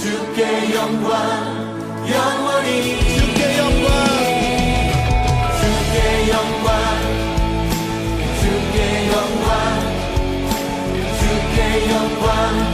주께 영광 영원히 주께 영광 주께 영광 주께 영광 주께 영광